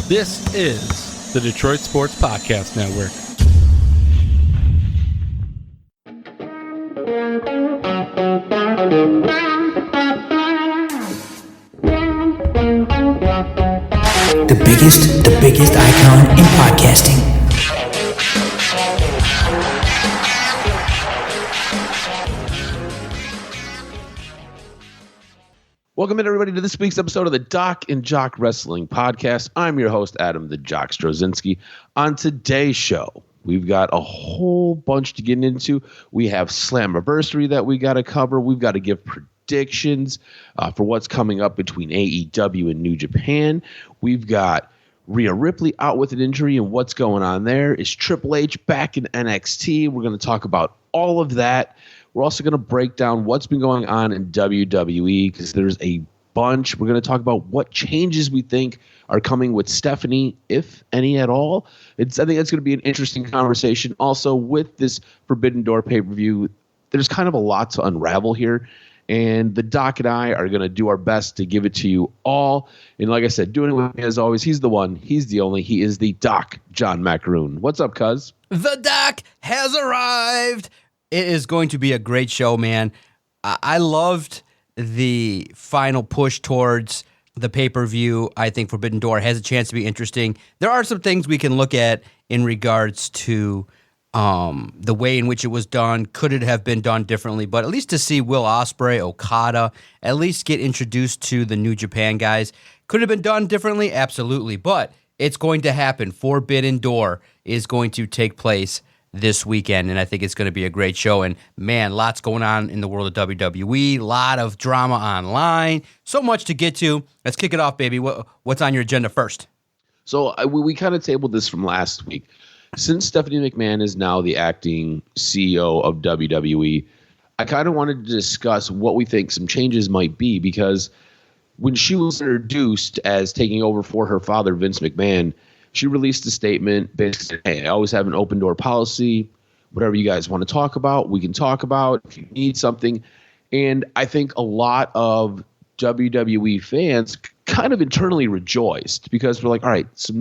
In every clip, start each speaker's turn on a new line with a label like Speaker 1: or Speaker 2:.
Speaker 1: This is the Detroit Sports Podcast Network.
Speaker 2: The biggest icon in podcasting.
Speaker 3: Welcome in, everybody, to this week's episode of the DocNJock Wrestling Podcast. I'm your host, Adam the Jock Strozinski. On today's show, we've got a whole bunch to get into. We have Slammiversary that we got to cover. We've got to give predictions for what's coming up between AEW and New Japan. We've got Rhea Ripley out with an injury and what's going on there. Is Triple H back in NXT? We're going to talk about all of that. We're also going to break down what's been going on in WWE because there's a bunch. We're going to talk about what changes we think are coming with Stephanie, if any at all. I think that's going to be an interesting conversation. Also, with this Forbidden Door pay-per-view, there's kind of a lot to unravel here. And the Doc and I are going to do our best to give it to you all. And like I said, doing it with me as always, he's the one, he's the only, he is the Doc, John Macaroon. What's up, cuz?
Speaker 4: The Doc has arrived. It is going to be a great show, man. I loved the final push towards the pay-per-view. I think Forbidden Door has a chance to be interesting. There are some things we can look at in regards to the way in which it was done. Could it have been done differently? But at least to see Will Ospreay, Okada, at least get introduced to the New Japan guys. Could it have been done differently? Absolutely. But it's going to happen. Forbidden Door is going to take place this weekend, and I think it's going to be a great show. And man, lots going on in the world of WWE, a lot of drama online, so much to get to. Let's kick it off, baby. What's on your agenda first?
Speaker 3: So we kind of tabled this from last week. Since Stephanie McMahon is now the acting CEO of WWE, I kind of wanted to discuss what we think some changes might be, because when she was introduced as taking over for her father, Vince McMahon, she released a statement basically saying, hey, I always have an open door policy. Whatever you guys want to talk about, we can talk about if you need something. And I think a lot of WWE fans kind of internally rejoiced because we're like, all right, a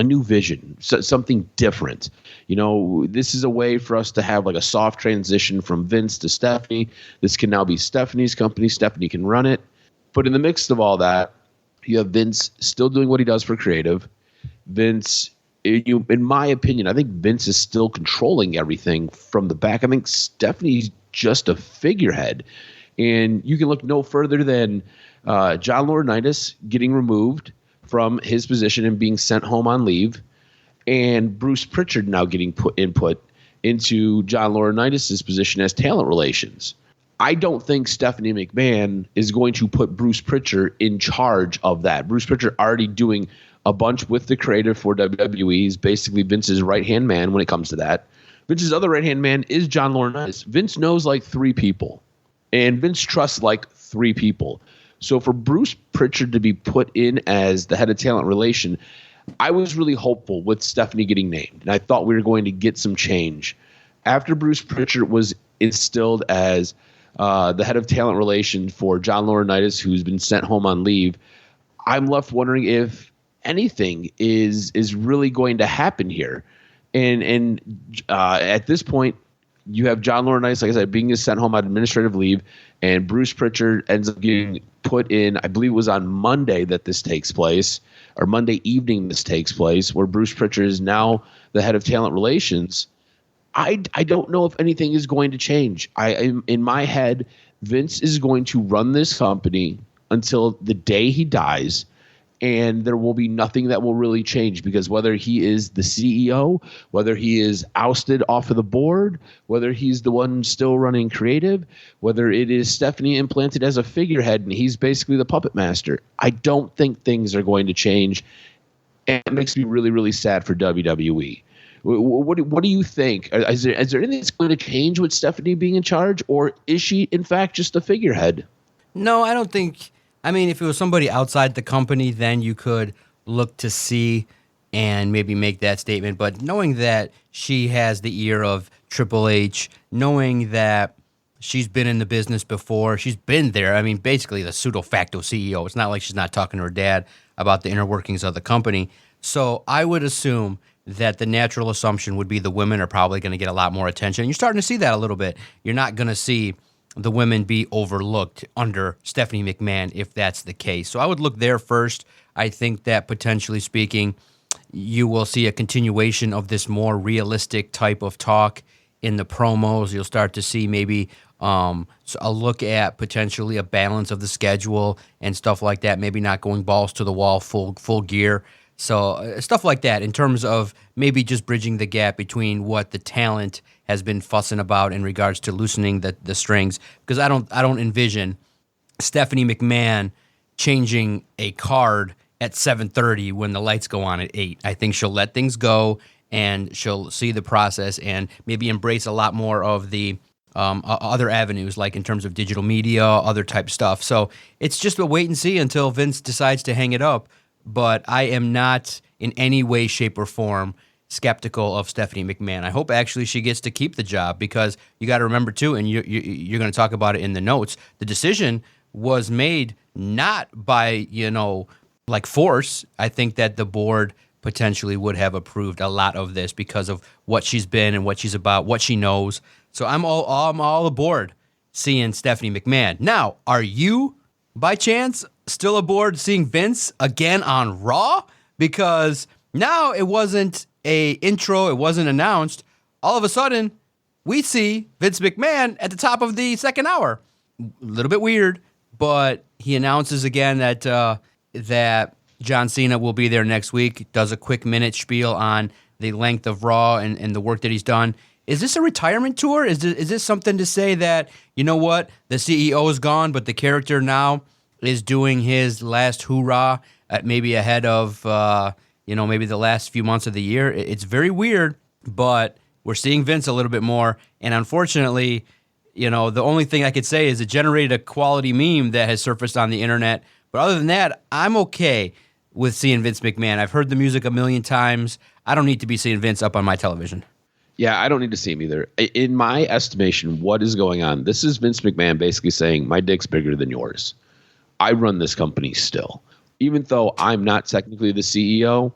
Speaker 3: new vision, something different. You know, this is a way for us to have like a soft transition from Vince to Stephanie. This can now be Stephanie's company. Stephanie can run it. But in the midst of all that, you have Vince still doing what he does for creative. Vince, in my opinion, I think Vince is still controlling everything from the back. I think Stephanie's just a figurehead. And you can look no further than John Laurinaitis getting removed from his position and being sent home on leave, and Bruce Pritchard now getting put into John Laurinaitis' position as talent relations. I don't think Stephanie McMahon is going to put Bruce Pritchard in charge of that. Bruce Pritchard already doing a bunch with the creative for WWE. He's basically Vince's right-hand man when it comes to that. Vince's other right-hand man is John Laurinaitis. Vince knows like three people, and Vince trusts like three people. So for Bruce Pritchard to be put in as the head of talent relation, I was really hopeful with Stephanie getting named, and I thought we were going to get some change. After Bruce Pritchard was instilled as the head of talent relation for John Laurinaitis, who's been sent home on leave, I'm left wondering if anything is really going to happen here. And at this point, you have John Laurinaitis, like I said, being sent home on administrative leave, and Bruce Pritchard ends up getting put in, I believe it was on Monday that this takes place, or Monday evening this takes place, where Bruce Pritchard is now the head of talent relations. I don't know if anything is going to change. In my head, Vince is going to run this company until the day he dies, and there will be nothing that will really change, because whether he is the CEO, whether he is ousted off of the board, whether he's the one still running creative, whether it is Stephanie implanted as a figurehead and he's basically the puppet master, I don't think things are going to change. And it makes me really, really sad for WWE. What do you think? Is there anything that's going to change with Stephanie being in charge, or is she, in fact, just a figurehead?
Speaker 4: No, I don't think. I mean, if it was somebody outside the company, then you could look to see and maybe make that statement. But knowing that she has the ear of Triple H, knowing that she's been in the business before, she's been there. I mean, basically the pseudo facto CEO. It's not like she's not talking to her dad about the inner workings of the company. So I would assume that the natural assumption would be the women are probably going to get a lot more attention. You're starting to see that a little bit. You're not going to see the women be overlooked under Stephanie McMahon if that's the case. So I would look there first. I think that potentially speaking, you will see a continuation of this more realistic type of talk in the promos. You'll start to see maybe a look at potentially a balance of the schedule and stuff like that, maybe not going balls to the wall full gear. So stuff like that in terms of maybe just bridging the gap between what the talent has been fussing about in regards to loosening the strings, because I don't envision Stephanie McMahon changing a card at 7:30 when the lights go on at 8. I think she'll let things go and she'll see the process and maybe embrace a lot more of the other avenues, like in terms of digital media, other type stuff. So it's just a wait and see until Vince decides to hang it up. But I am not in any way, shape, or form skeptical of Stephanie McMahon. I hope actually she gets to keep the job, because you got to remember too, and you're going to talk about it in the notes, the decision was made not by, like force. I think that the board potentially would have approved a lot of this because of what she's been and what she's about, what she knows. So I'm all aboard seeing Stephanie McMahon. Now, are you, by chance, still aboard seeing Vince again on Raw? Because now it wasn't a intro, it wasn't announced. All of a sudden, we see Vince McMahon at the top of the second hour. A little bit weird, but he announces again that John Cena will be there next week, does a quick minute spiel on the length of Raw and the work that he's done. Is this a retirement tour? Is this something to say that, you know what, the CEO is gone, but the character now is doing his last hoorah, maybe ahead of, maybe the last few months of the year? It's very weird, but we're seeing Vince a little bit more. And unfortunately, the only thing I could say is it generated a quality meme that has surfaced on the internet. But other than that, I'm okay with seeing Vince McMahon. I've heard the music a million times. I don't need to be seeing Vince up on my television.
Speaker 3: Yeah, I don't need to see him either. In my estimation, what is going on? This is Vince McMahon basically saying, my dick's bigger than yours. I run this company still. Even though I'm not technically the CEO,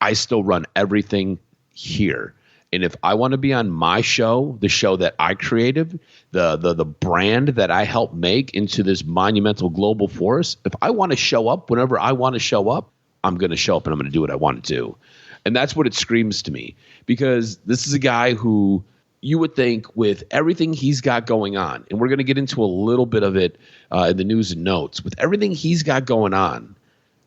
Speaker 3: I still run everything here. And if I want to be on my show, the show that I created, the brand that I helped make into this monumental global force, if I want to show up whenever I want to show up, I'm going to show up and I'm going to do what I want to do. And that's what it screams to me, because this is a guy who you would think with everything he's got going on, and we're going to get into a little bit of it in the news and notes, with everything he's got going on,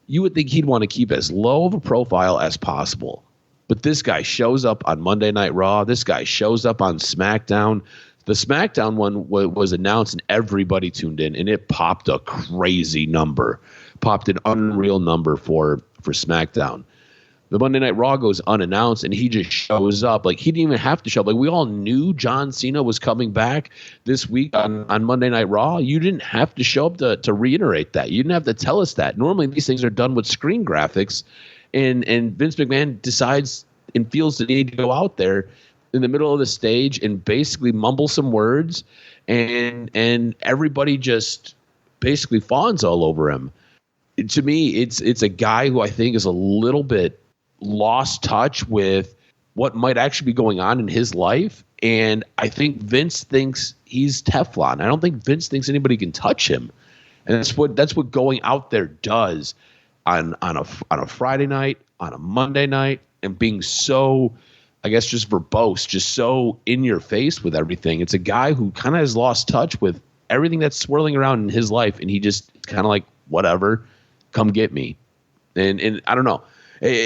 Speaker 3: you would think he'd want to keep as low of a profile as possible. But this guy shows up on Monday Night Raw. This guy shows up on SmackDown. The SmackDown one was announced and everybody tuned in, and it popped a crazy number, popped an unreal number for SmackDown. The Monday Night Raw goes unannounced, and he just shows up. Like, he didn't even have to show up. Like, we all knew John Cena was coming back this week on Monday Night Raw. You didn't have to show up to reiterate that. You didn't have to tell us that. Normally, these things are done with screen graphics, and Vince McMahon decides and feels the need to go out there in the middle of the stage and basically mumble some words, and everybody just basically fawns all over him. To me, it's a guy who I think is a little bit lost touch with what might actually be going on in his life. And I think Vince thinks he's Teflon. I don't think Vince thinks anybody can touch him. And that's what going out there does on a Friday night, on a Monday night, and being so, I guess, just verbose, just so in your face with everything. It's a guy who kind of has lost touch with everything that's swirling around in his life. And he just kind of like, whatever, come get me. And I don't know.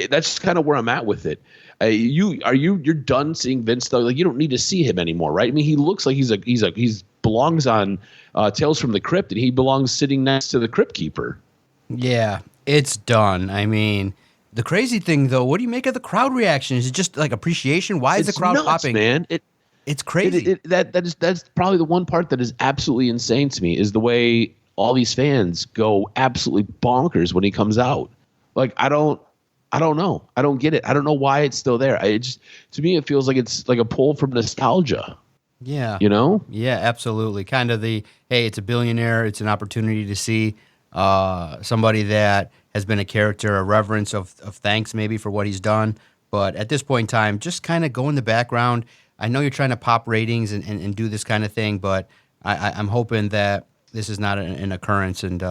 Speaker 3: That's kind of where I'm at with it. You're done seeing Vince though? Like, you don't need to see him anymore, right? I mean, he looks like he's belongs on Tales from the Crypt, and he belongs sitting next to the Crypt Keeper. Yeah,
Speaker 4: it's done. I mean, the crazy thing though, what do you make of the crowd reaction? Is it just like appreciation? Why is the crowd
Speaker 3: nuts,
Speaker 4: popping?
Speaker 3: Man,
Speaker 4: it's crazy.
Speaker 3: That's probably the one part that is absolutely insane to me, is the way all these fans go absolutely bonkers when he comes out. Like, I don't know. I don't get it. I don't know why it's still there. To me, it feels like it's like a pull from nostalgia.
Speaker 4: Yeah.
Speaker 3: Yeah,
Speaker 4: absolutely. Kind of hey, it's a billionaire. It's an opportunity to see somebody that has been a character, a reverence of thanks maybe for what he's done. But at this point in time, just kind of go in the background. I know you're trying to pop ratings and do this kind of thing, but I'm hoping that this is not an occurrence. And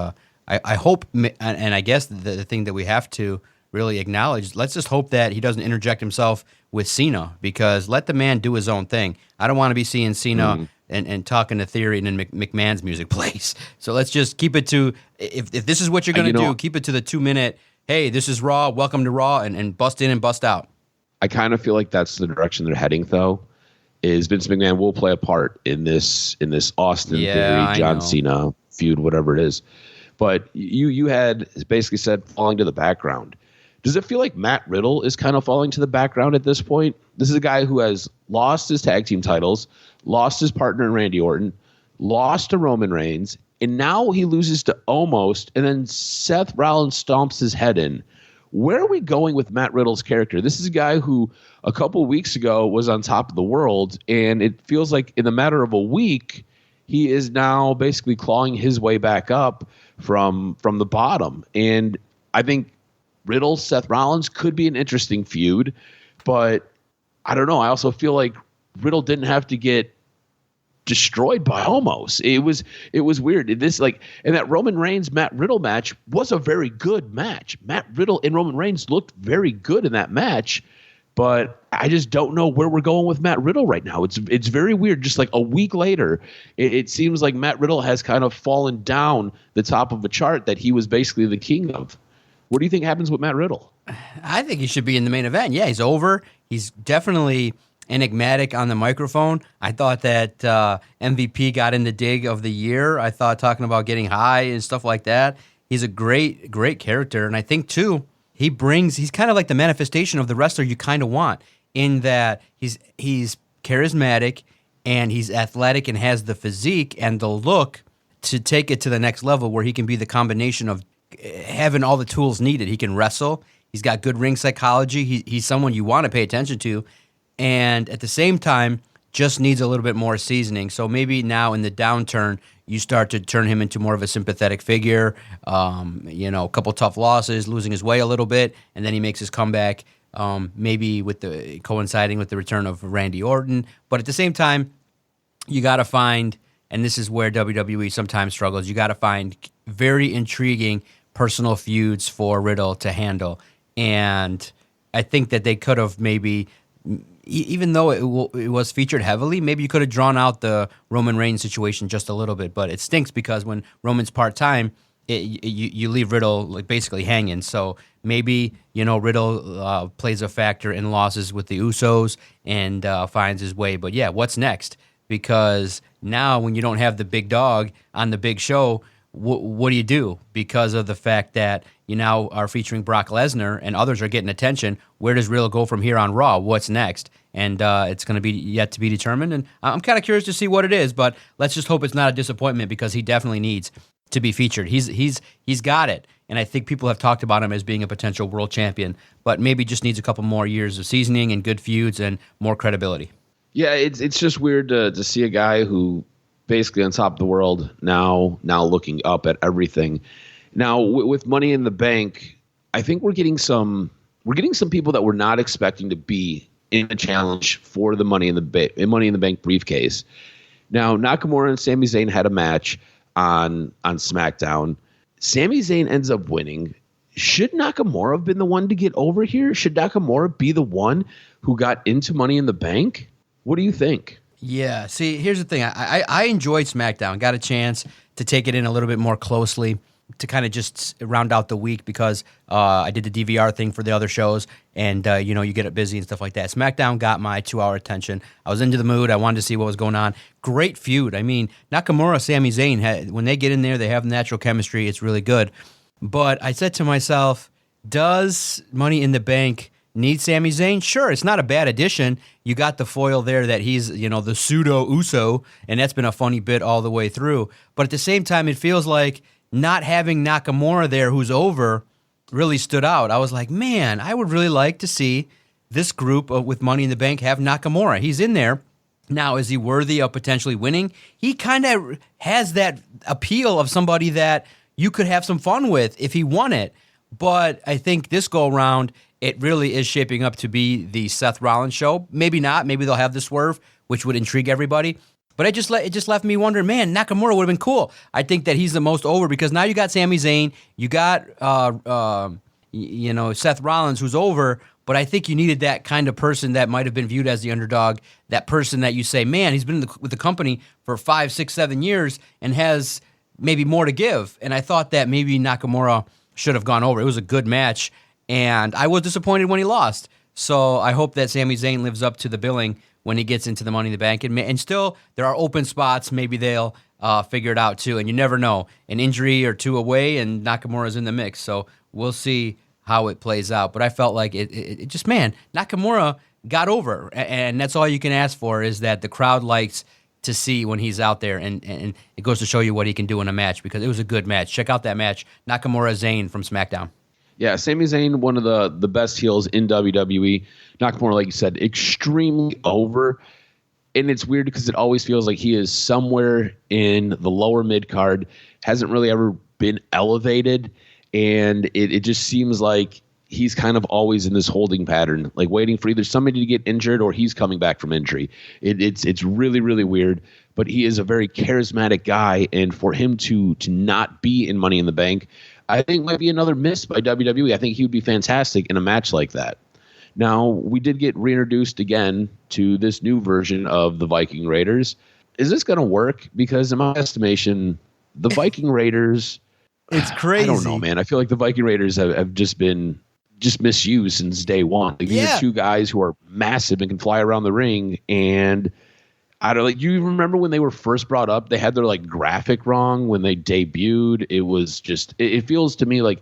Speaker 4: I hope, and I guess the thing that we have to really acknowledge, let's just hope that he doesn't interject himself with Cena, because let the man do his own thing. I don't want to be seeing Cena and talking to Theory and then McMahon's music plays. So let's just keep it to, if this is what you're going to do, keep it to the 2-minute, hey, this is Raw, welcome to Raw, and bust in and bust out.
Speaker 3: I kind of feel like that's the direction they're heading, though, is Vince McMahon will play a part in this Austin Theory, John Cena feud, whatever it is. But you had basically said falling to the background. Does it feel like Matt Riddle is kind of falling to the background at this point? This is a guy who has lost his tag team titles, lost his partner in Randy Orton, lost to Roman Reigns, and now he loses to Omos, and then Seth Rollins stomps his head in. Where are we going with Matt Riddle's character? This is a guy who a couple of weeks ago was on top of the world, and it feels like in a matter of a week, he is now basically clawing his way back up from the bottom. And I think Riddle, Seth Rollins could be an interesting feud, but I don't know. I also feel like Riddle didn't have to get destroyed by Omos. It was weird. And that Roman Reigns Matt Riddle match was a very good match. Matt Riddle and Roman Reigns looked very good in that match, but I just don't know where we're going with Matt Riddle right now. It's very weird. Just like a week later, it seems like Matt Riddle has kind of fallen down the top of a chart that he was basically the king of. What do you think happens with Matt Riddle?
Speaker 4: I think he should be in the main event. Yeah, he's over. He's definitely enigmatic on the microphone. I thought that MVP got in the dig of the year. I thought talking about getting high and stuff like that. He's a great character. And I think, too, he's kind of like the manifestation of the wrestler you kind of want, in that he's charismatic and he's athletic and has the physique and the look to take it to the next level, where he can be the combination of having all the tools needed. He can wrestle. He's got good ring psychology. He's someone you want to pay attention to. And at the same time, just needs a little bit more seasoning. So maybe now in the downturn, you start to turn him into more of a sympathetic figure. A couple tough losses, losing his way a little bit, and then he makes his comeback, maybe coinciding with the return of Randy Orton. But at the same time, you got to find, and this is where WWE sometimes struggles, you got to find very intriguing personal feuds for Riddle to handle. And I think that they could have maybe, even though it was featured heavily, maybe you could have drawn out the Roman Reigns situation just a little bit. But it stinks because when Roman's part-time, you leave Riddle basically hanging. So maybe, Riddle plays a factor in losses with the Usos and finds his way. But yeah, what's next? Because now when you don't have the big dog on the big show, what do you do? Because of the fact that you now are featuring Brock Lesnar and others are getting attention, where does Riddle go from here on Raw? What's next? And it's going to be yet to be determined. And I'm kind of curious to see what it is, but let's just hope it's not a disappointment, because he definitely needs to be featured. He's got it. And I think people have talked about him as being a potential world champion, but maybe just needs a couple more years of seasoning and good feuds and more credibility.
Speaker 3: Yeah, it's just weird to see a guy who basically on top of the world now looking up at everything. Now with Money in the Bank, I think we're getting some people that we're not expecting to be in a challenge for the Money in the Bank briefcase. Now Nakamura and Sami Zayn had a match on SmackDown. Sami Zayn ends up winning. Should Nakamura have been the one to get over here? Should Nakamura be the one who got into Money in the Bank? What do you think?
Speaker 4: Yeah, see, here's the thing. I enjoyed SmackDown. Got a chance to take it in a little bit more closely to kind of just round out the week, because I did the DVR thing for the other shows, and you get it busy and stuff like that. SmackDown got my 2-hour attention. I was into the mood. I wanted to see what was going on. Great feud. I mean, Nakamura, Sami Zayn, when they get in there, they have natural chemistry. It's really good. But I said to myself, does Money in the Bank need Sami Zayn? Sure, it's not a bad addition. You got the foil there that he's, the pseudo Uso, and that's been a funny bit all the way through. But at the same time, it feels like not having Nakamura there, who's over, really stood out. I was like, man, I would really like to see this group with Money in the Bank have Nakamura. He's in there. Now, is he worthy of potentially winning? He kind of has that appeal of somebody that you could have some fun with if he won it. But I think this go around, it really is shaping up to be the Seth Rollins show. Maybe not. Maybe they'll have the swerve, which would intrigue everybody. But it just left me wondering, man, Nakamura would have been cool. I think that he's the most over because now you got Sami Zayn, you got Seth Rollins, who's over. But I think you needed that kind of person that might have been viewed as the underdog, that person that you say, man, he's been with the company for 5, 6, 7 years and has maybe more to give. And I thought that maybe Nakamura should have gone over. It was a good match, and I was disappointed when he lost. So I hope that Sami Zayn lives up to the billing when he gets into the Money in the Bank. And still, there are open spots. Maybe they'll figure it out, too. And you never know. An injury or two away, and Nakamura's in the mix. So we'll see how it plays out. But I felt like it just, man, Nakamura got over. And that's all you can ask for is that the crowd likes to see when he's out there. And it goes to show you what he can do in a match because it was a good match. Check out that match. Nakamura-Zayn from SmackDown.
Speaker 3: Yeah, Sami Zayn, one of the best heels in WWE. Nakamura, like you said, extremely over. And it's weird because it always feels like he is somewhere in the lower mid-card, hasn't really ever been elevated. And it just seems like he's kind of always in this holding pattern, like waiting for either somebody to get injured or he's coming back from injury. It's really, really weird. But he is a very charismatic guy. And for him to not be in Money in the Bank, I think might be another miss by WWE. I think he would be fantastic in a match like that. Now, we did get reintroduced again to this new version of the Viking Raiders. Is this going to work? Because in my estimation, the Viking Raiders...
Speaker 4: It's crazy.
Speaker 3: I don't know, man. I feel like the Viking Raiders have just been misused since day one. Like, these are two guys who are massive and can fly around the ring. And I don't like. You remember when they were first brought up? They had their graphic wrong when they debuted. It was just. It feels to me like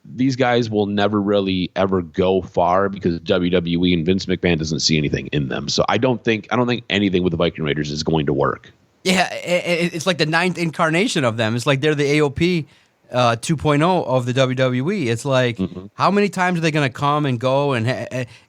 Speaker 3: these guys will never really ever go far because WWE and Vince McMahon doesn't see anything in them. So I don't think anything with the Viking Raiders is going to work. Yeah,
Speaker 4: it's like the 9th incarnation of them. It's like they're the AOP 2.0 of the WWE. It's like, how many times are they going to come and go? And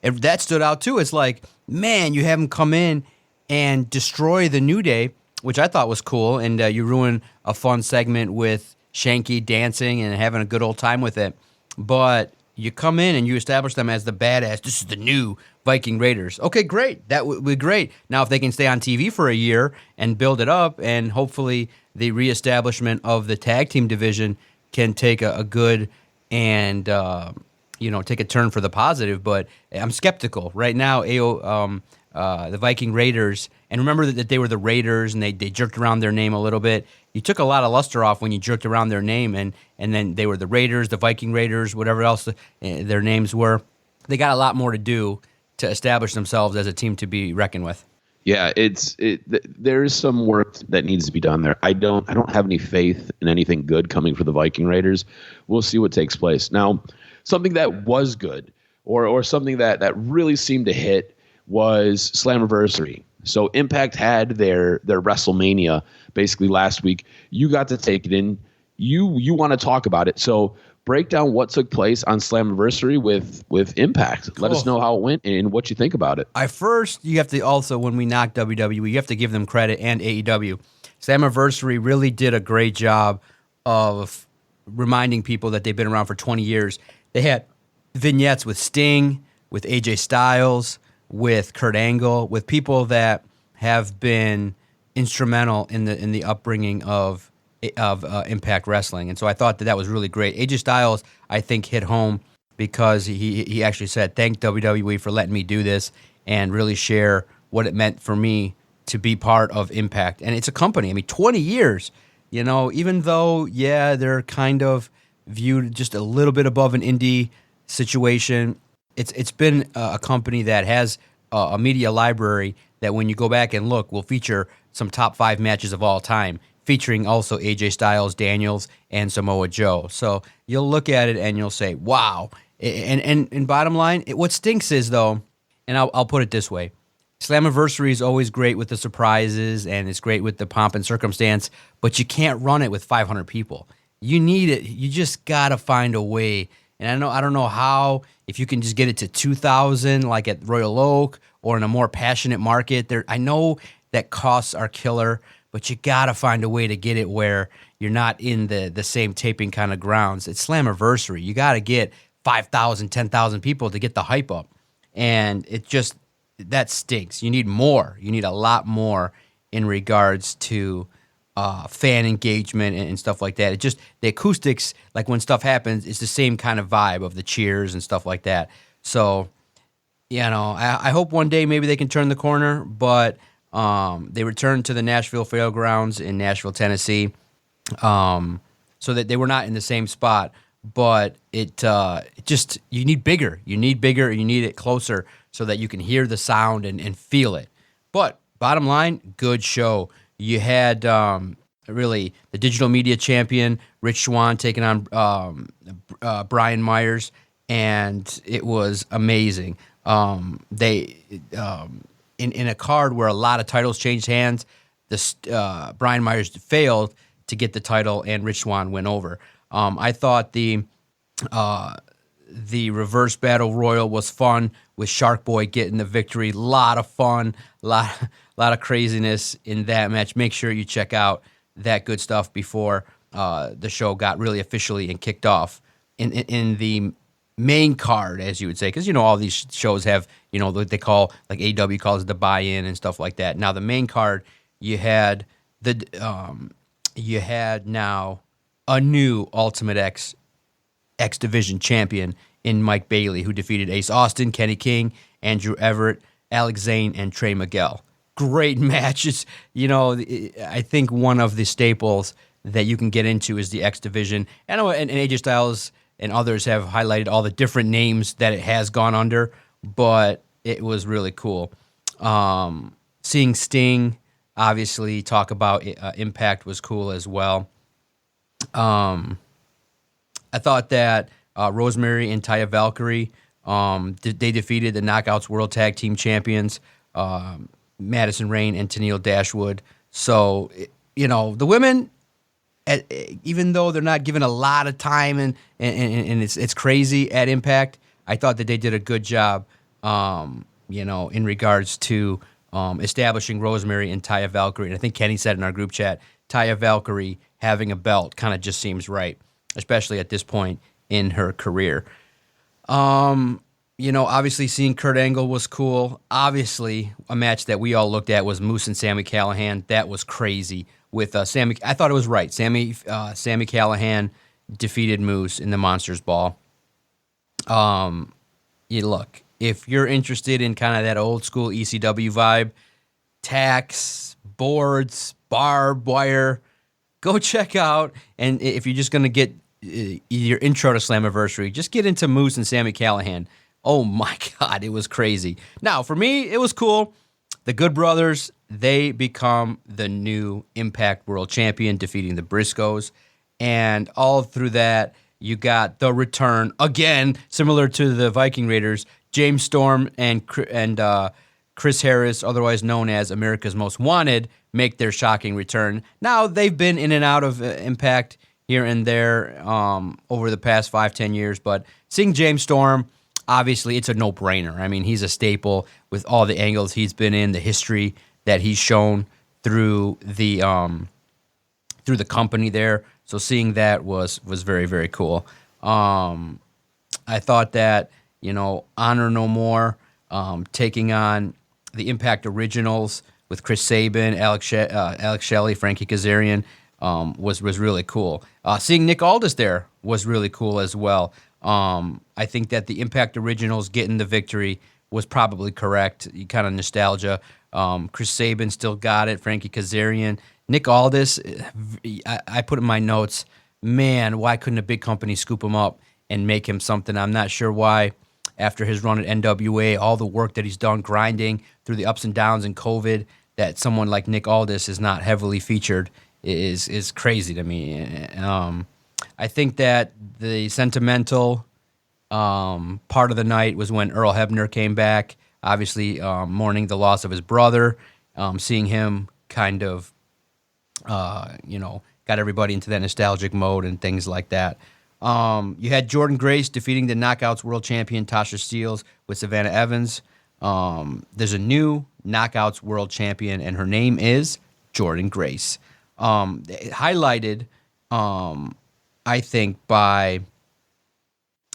Speaker 4: that stood out too. It's like, man, you have them come in and destroy the New Day, which I thought was cool. And you ruin a fun segment with Shanky dancing and having a good old time with it. But you come in and you establish them as the badass. This is the new Viking Raiders. Okay, great. That would be great. Now, if they can stay on TV for a year and build it up, and hopefully the reestablishment of the tag team division can take a good and take a turn for the positive. But I'm skeptical right now. The Viking Raiders, and remember that they were the Raiders, and they jerked around their name a little bit. You took a lot of luster off when you jerked around their name, and then they were the Raiders, the Viking Raiders, whatever else their names were. They got a lot more to do to establish themselves as a team to be reckoned with.
Speaker 3: Yeah, there is some work that needs to be done there. I don't have any faith in anything good coming for the Viking Raiders. We'll see what takes place. Now, something that was good or something that really seemed to hit was Slammiversary. So Impact had their WrestleMania basically last week. You got to take it in. You want to talk about it. So break down what took place on Slammiversary with Impact. Cool. Let us know how it went and what you think about it.
Speaker 4: You have to also, when we knock WWE, you have to give them credit, and AEW. Slammiversary really did a great job of reminding people that they've been around for 20 years. They had vignettes with Sting, with AJ Styles, with Kurt Angle, with people that have been instrumental in the upbringing of Impact Wrestling. And so I thought that was really great. AJ Styles, I think, hit home because he actually said, thank WWE for letting me do this and really share what it meant for me to be part of Impact. And it's a company. 20 years, even though, they're kind of viewed just a little bit above an indie situation, it's been a company that has a media library that when you go back and look will feature some top 5 matches of all time, featuring also AJ Styles, Daniels, and Samoa Joe. So you'll look at it and you'll say, wow. And bottom line, what stinks is, though, and I'll put it this way, Slammiversary is always great with the surprises and it's great with the pomp and circumstance, but you can't run it with 500 people. You need it. You just got to find a way. And I don't know how, if you can just get it to 2,000 like at Royal Oak or in a more passionate market. I know that costs are killer, but you got to find a way to get it where you're not in the same taping kind of grounds. It's Slammiversary. You got to get 5,000, 10,000 people to get the hype up. And that stinks. You need more. You need a lot more in regards to fan engagement and stuff like that. The acoustics, like when stuff happens, it's the same kind of vibe of the cheers and stuff like that. So, I hope one day maybe they can turn the corner, but they returned to the Nashville Fairgrounds in Nashville, Tennessee, so that they were not in the same spot. But you need bigger. You need bigger, and you need it closer so that you can hear the sound and feel it. But bottom line, good show. You had really the digital media champion, Rich Swann, taking on Brian Myers, and it was amazing. They in a card where a lot of titles changed hands, Brian Myers failed to get the title, and Rich Swann went over. I thought the reverse battle royal was fun with Shark Boy getting the victory. Lot of fun, lot of craziness in that match. Make sure you check out that good stuff before the show got really officially and kicked off in the main card, as you would say, because all these shows have what they call, like AEW calls it the buy-in and stuff like that. Now the main card, you had now a new Ultimate X Division champion in Mike Bailey, who defeated Ace Austin, Kenny King, Andrew Everett, Alex Zane, and Trey Miguel. Great matches. I think one of the staples that you can get into is the X Division. And AJ Styles and others have highlighted all the different names that it has gone under, but it was really cool. Seeing Sting, obviously, talk about Impact was cool as well. I thought that Rosemary and Taya Valkyrie, they defeated the Knockouts World Tag Team Champions, Madison Rayne and Tennille Dashwood. So, the women, even though they're not given a lot of time and it's crazy at Impact, I thought that they did a good job, in regards to establishing Rosemary and Taya Valkyrie. And I think Kenny said in our group chat, Taya Valkyrie having a belt kind of just seems right, especially at this point in her career. Obviously seeing Kurt Angle was cool. Obviously, a match that we all looked at was Moose and Sami Callihan. That was crazy. With Sami, I thought it was right. Sami Callihan defeated Moose in the Monsters Ball. Look, if you're interested in kind of that old school ECW vibe, tacks, boards, barbed wire, go check out. And if you're just going to get your intro to Slammiversary, just get into Moose and Sami Callihan. Oh my God, it was crazy. Now, for me, it was cool. The Good Brothers, they become the new Impact World Champion, defeating the Briscoes. And all through that, you got the return, again, similar to the Viking Raiders, James Storm and Chris Harris, otherwise known as America's Most Wanted, make their shocking return. Now, they've been in and out of Impact here and there over the past 5-10 years, but seeing James Storm, obviously, it's a no-brainer. I mean, he's a staple with all the angles he's been in, the history that he's shown through the company there. So seeing that was very, very cool. I thought that, Honor No More taking on the Impact Originals with Chris Sabin, Alex Shelley, Frankie Kazarian was really cool. Seeing Nick Aldis there was really cool as well. I think that the Impact Originals getting the victory was probably correct. Kind of nostalgia. Chris Sabin still got it. Frankie Kazarian. Nick Aldis, I put in my notes, man, why couldn't a big company scoop him up and make him something? I'm not sure why, after his run at NWA, all the work that he's done grinding through the ups and downs in COVID, that someone like Nick Aldis is not heavily featured is crazy to me. I think that the sentimental part of the night was when Earl Hebner came back, obviously mourning the loss of his brother, seeing him kind of, got everybody into that nostalgic mode and things like that. You had Jordan Grace defeating the Knockouts World Champion Tasha Steelz with Savannah Evans. There's a new Knockouts World Champion, and her name is Jordan Grace. Highlighted, I think, by,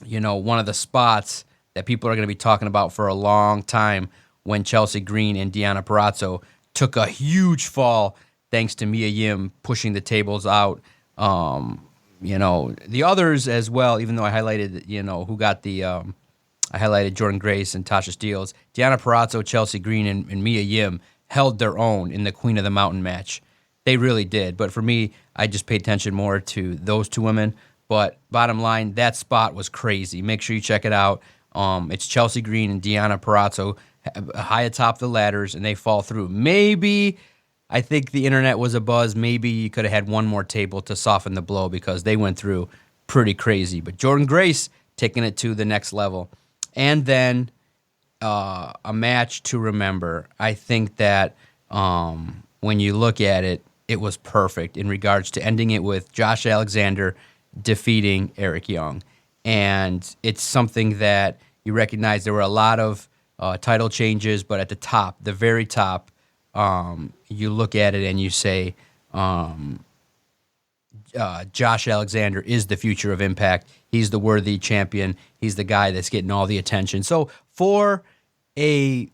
Speaker 4: one of the spots that people are going to be talking about for a long time when Chelsea Green and Deonna Purrazzo took a huge fall thanks to Mia Yim pushing the tables out. The others as well, even though I highlighted, who got the, I highlighted Jordan Grace and Tasha Steelz. Deonna Purrazzo, Chelsea Green, and Mia Yim held their own in the Queen of the Mountain match. They really did. But for me, I just paid attention more to those two women. But bottom line, that spot was crazy. Make sure you check it out. It's Chelsea Green and Deonna Purrazzo high atop the ladders, and they fall through. Maybe, I think the internet was abuzz. Maybe you could have had one more table to soften the blow because they went through pretty crazy. But Jordan Grace taking it to the next level. And then a match to remember. I think that when you look at it, it was perfect in regards to ending it with Josh Alexander defeating Eric Young. And it's something that you recognize there were a lot of title changes, but at the top, the very top, you look at it and you say, Josh Alexander is the future of Impact. He's the worthy champion. He's the guy that's getting all the attention. So for a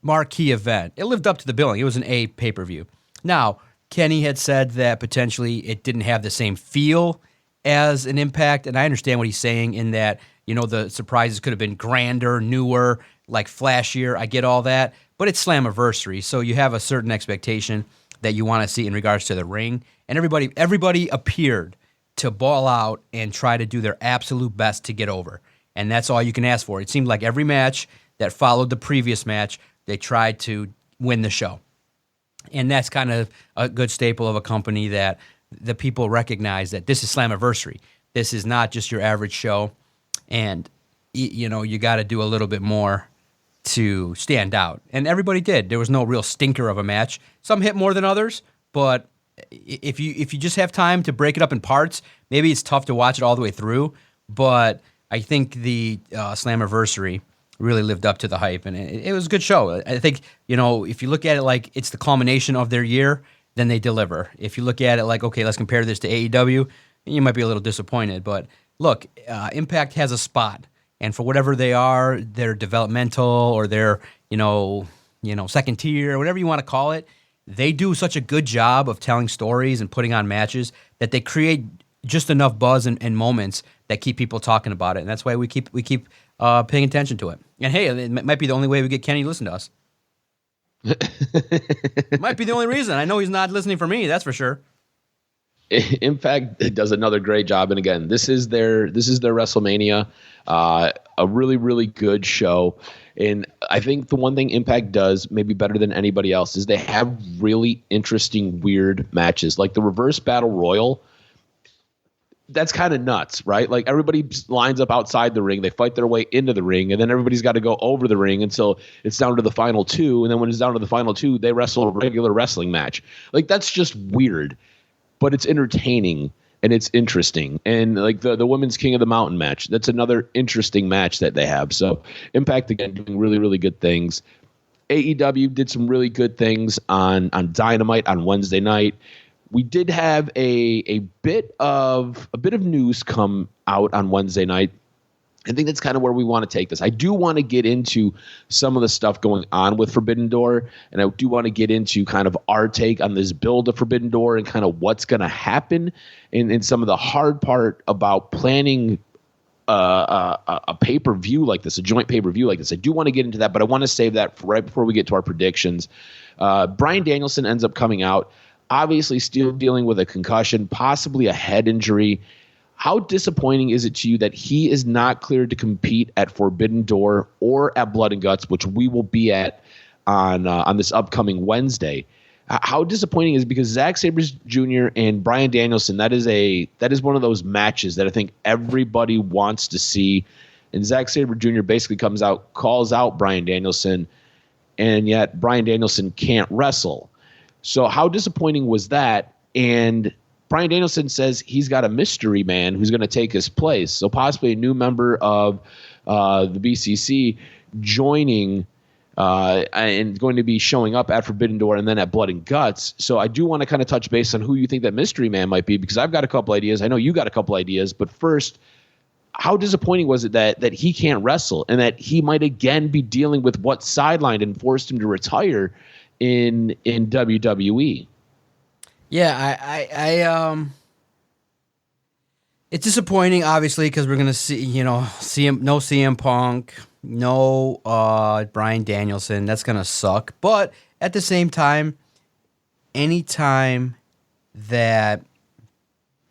Speaker 4: marquee event, it lived up to the billing. It was an A pay-per-view. Now, Kenny had said that potentially it didn't have the same feel as an Impact, and I understand what he's saying in that, the surprises could have been grander, newer, like flashier. I get all that, but it's Slammiversary, so you have a certain expectation that you want to see in regards to the ring, and everybody appeared to ball out and try to do their absolute best to get over, and that's all you can ask for. It seemed like every match that followed the previous match, they tried to win the show, and that's kind of a good staple of a company that the people recognize that this is Slammiversary. This is not just your average show, and you got to do a little bit more to stand out. And everybody did. There was no real stinker of a match. Some hit more than others, but if you just have time to break it up in parts, maybe it's tough to watch it all the way through, but I think the Slammiversary really lived up to the hype, and it was a good show. I think, if you look at it like it's the culmination of their year, then they deliver. If you look at it like, okay, let's compare this to AEW, you might be a little disappointed, but look, Impact has a spot, and for whatever they are, they're developmental or they're, second tier, whatever you want to call it, they do such a good job of telling stories and putting on matches that they create just enough buzz and moments that keep people talking about it, and that's why we keep paying attention to it. And hey, it might be the only way we get Kenny to listen to us. Might be the only reason. I know he's not listening for me, that's for sure.
Speaker 3: Impact does another great job, and again, this is their WrestleMania, a really, really good show. And I think the one thing Impact does maybe better than anybody else is they have really interesting, weird matches, like the Reverse Battle Royal. That's kind of nuts, right? Like everybody lines up outside the ring, they fight their way into the ring, and then everybody's got to go over the ring until it's down to the final two. And then when it's down to the final two, they wrestle a regular wrestling match. Like that's just weird, but it's entertaining and it's interesting. And like the Women's King of the Mountain match, that's another interesting match that they have. So Impact, again, doing really, really good things. AEW did some really good things on Dynamite on Wednesday night. We did have a bit of news come out on Wednesday night. I think that's kind of where we want to take this. I do want to get into some of the stuff going on with Forbidden Door, and I do want to get into kind of our take on this build of Forbidden Door and kind of what's going to happen and some of the hard part about planning a pay-per-view like this, a joint pay-per-view like this. I do want to get into that, but I want to save that for right before we get to our predictions. Bryan Danielson ends up coming out, obviously still dealing with a concussion, possibly a head injury. How disappointing is it to you that he is not cleared to compete at Forbidden Door or at Blood and Guts, which we will be at on this upcoming Wednesday? How disappointing is it? Because Zack Sabre Jr. and Bryan Danielson, that is one of those matches that I think everybody wants to see. And Zack Sabre Jr. basically comes out, calls out Bryan Danielson, and yet Bryan Danielson can't wrestle. So how disappointing was that? And Bryan Danielson says he's got a mystery man who's going to take his place. So possibly a new member of the BCC joining and going to be showing up at Forbidden Door and then at Blood and Guts. So I do want to kind of touch base on who you think that mystery man might be, because I've got a couple ideas. I know you got a couple ideas, but first, how disappointing was it that he can't wrestle and that he might again be dealing with what sidelined and forced him to retire in WWE?
Speaker 4: Yeah, I it's disappointing, obviously, because we're gonna see, no CM Punk, no Bryan Danielson. That's gonna suck. But at the same time, anytime that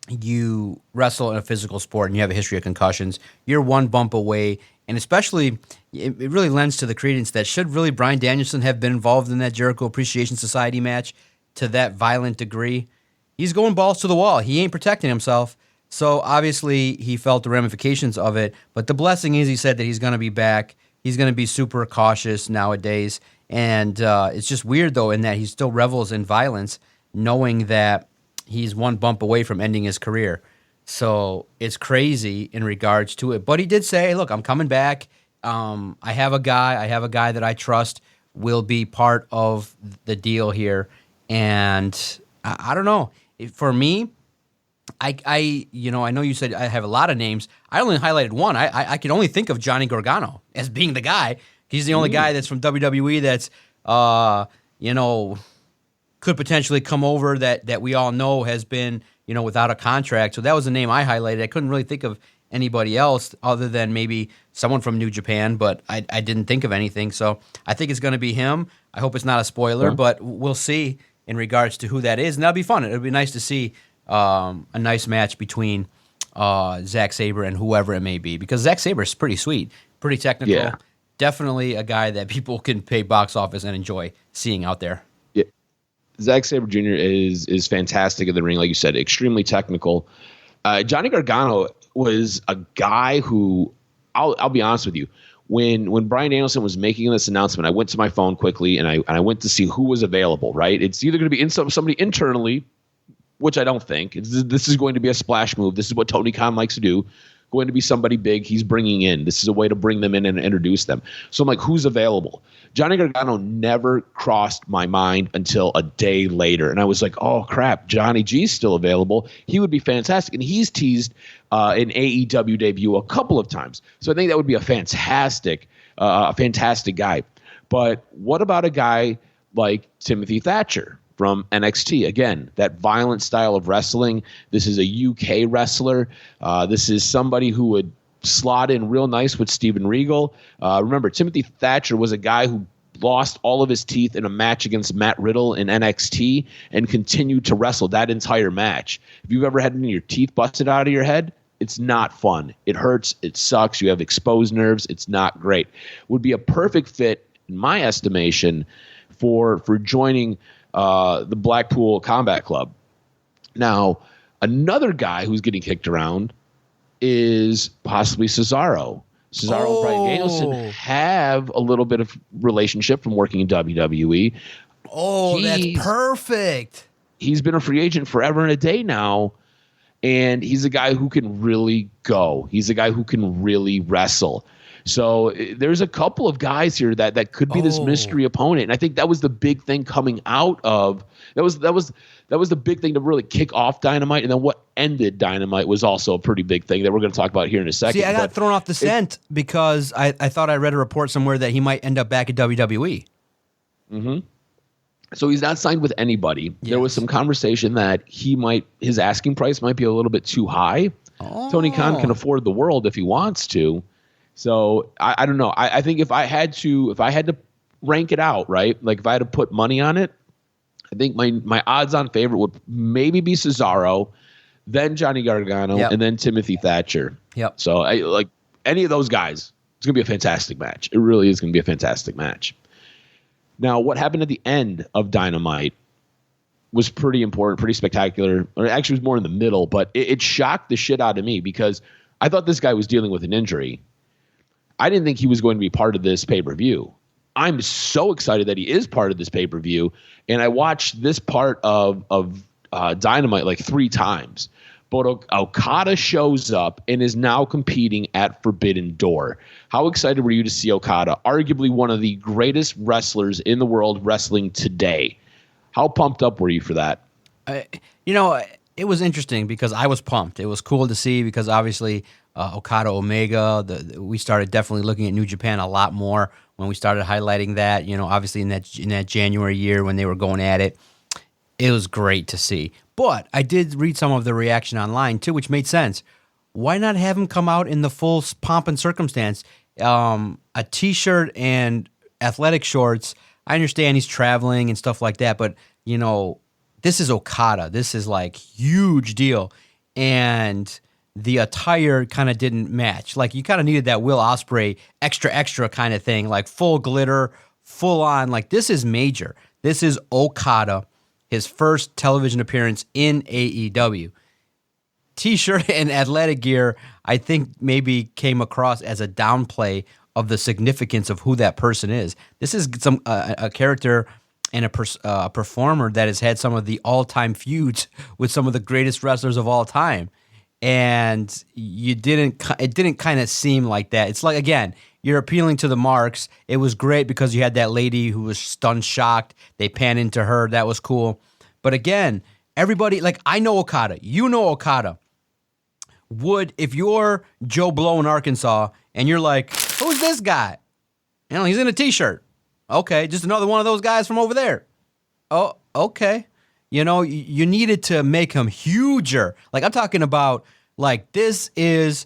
Speaker 4: you wrestle in a physical sport and you have a history of concussions, you're one bump away. And especially, it really lends to the credence that should really Bryan Danielson have been involved in that Jericho Appreciation Society match to that violent degree, he's going balls to the wall. He ain't protecting himself. So obviously he felt the ramifications of it. But the blessing is he said that he's going to be back. He's going to be super cautious nowadays. And it's just weird, though, in that he still revels in violence, knowing that he's one bump away from ending his career. So it's crazy in regards to it. But he did say, look, I'm coming back. I have a guy that I trust will be part of the deal here. And I don't know. For me, I know you said I have a lot of names. I only highlighted one. I can only think of Johnny Gargano as being the guy. He's the only guy that's from WWE that's, could potentially come over that we all know has been, without a contract. So that was the name I highlighted. I couldn't really think of anybody else other than maybe someone from New Japan, but I didn't think of anything. So I think it's going to be him. I hope it's not a spoiler, but we'll see in regards to who that is. And that'll be fun. It'll be nice to see a nice match between Zack Sabre and whoever it may be, because Zack Sabre is pretty sweet, pretty technical.
Speaker 3: Yeah.
Speaker 4: Definitely a guy that people can pay box office and enjoy seeing out there.
Speaker 3: Yeah. Zack Sabre Jr. is fantastic in the ring, like you said, extremely technical. Johnny Gargano was a guy who, I'll be honest with you, when Bryan Danielson was making this announcement, I went to my phone quickly and I went to see who was available. Right, it's either going to be somebody internally, which I don't think. This is going to be a splash move. This is what Tony Khan likes to do. Going to be somebody big he's bringing in. This is a way to bring them in and introduce them. So I'm like, who's available? Johnny Gargano never crossed my mind until a day later. And I was like, oh, crap, Johnny G's still available. He would be fantastic. And he's teased an AEW debut a couple of times. So I think that would be a fantastic guy. But what about a guy like Timothy Thatcher from NXT? Again, that violent style of wrestling. This is a UK wrestler. This is somebody who would slot in real nice with Steven Regal. Remember, Timothy Thatcher was a guy who lost all of his teeth in a match against Matt Riddle in NXT and continued to wrestle that entire match. If you've ever had any of your teeth busted out of your head, it's not fun. It hurts. It sucks. You have exposed nerves. It's not great. Would be a perfect fit, in my estimation, for joining the Blackpool Combat Club. Now, another guy who's getting kicked around is possibly Cesaro. Cesaro and Bryan Danielson have a little bit of relationship from working in WWE.
Speaker 4: Oh, that's perfect.
Speaker 3: He's been a free agent forever and a day now, and he's a guy who can really go. He's a guy who can really wrestle. So there's a couple of guys here that could be this mystery opponent, and I think that was the big thing coming out of that was the big thing to really kick off Dynamite, and then what ended Dynamite was also a pretty big thing that we're going to talk about here in a second.
Speaker 4: See, I got thrown off the scent because I thought I read a report somewhere that he might end up back at WWE.
Speaker 3: Mm-hmm. So he's not signed with anybody. Yes. There was some conversation that his asking price might be a little bit too high. Tony Khan can afford the world if he wants to. So I don't know. I think if I had to rank it out, right? Like if I had to put money on it, I think my odds-on favorite would maybe be Cesaro, then Johnny Gargano, and then Timothy Thatcher. Yep. So I like any of those guys. It's gonna be a fantastic match. It really is gonna be a fantastic match. Now, what happened at the end of Dynamite was pretty important, pretty spectacular. Or actually, it was more in the middle, but it shocked the shit out of me because I thought this guy was dealing with an injury. I didn't think he was going to be part of this pay-per-view. I'm so excited that he is part of this pay-per-view, and I watched this part of Dynamite like 3 times. but Okada shows up and is now competing at Forbidden Door. How excited were you to see Okada, arguably one of the greatest wrestlers in the world wrestling today? How pumped up were you for that?
Speaker 4: It was interesting because I was pumped. It was cool to see because obviously Okada Omega, we started definitely looking at New Japan a lot more when we started highlighting that. Obviously in that January year when they were going at it, it was great to see. But I did read some of the reaction online too, which made sense. Why not have him come out in the full pomp and circumstance? A T-shirt and athletic shorts. I understand he's traveling and stuff like that, but this is Okada. This is like huge deal. And the attire kind of didn't match. Like you kind of needed that Will Ospreay extra kind of thing, like full glitter, full on. Like this is major. This is Okada, his first television appearance in AEW. T-shirt and athletic gear, I think maybe came across as a downplay of the significance of who that person is. This is a character and a performer that has had some of the all-time feuds with some of the greatest wrestlers of all time. And it didn't kind of seem like that. It's like, again, you're appealing to the marks. It was great because you had that lady who was stunned, shocked. They panned into her. That was cool. But again, everybody, like I know Okada. You know Okada. If you're Joe Blow in Arkansas and you're like, who's this guy? He's in a T-shirt. Okay, just another one of those guys from over there. Oh, okay. You needed to make him huger. Like I'm talking about, like this is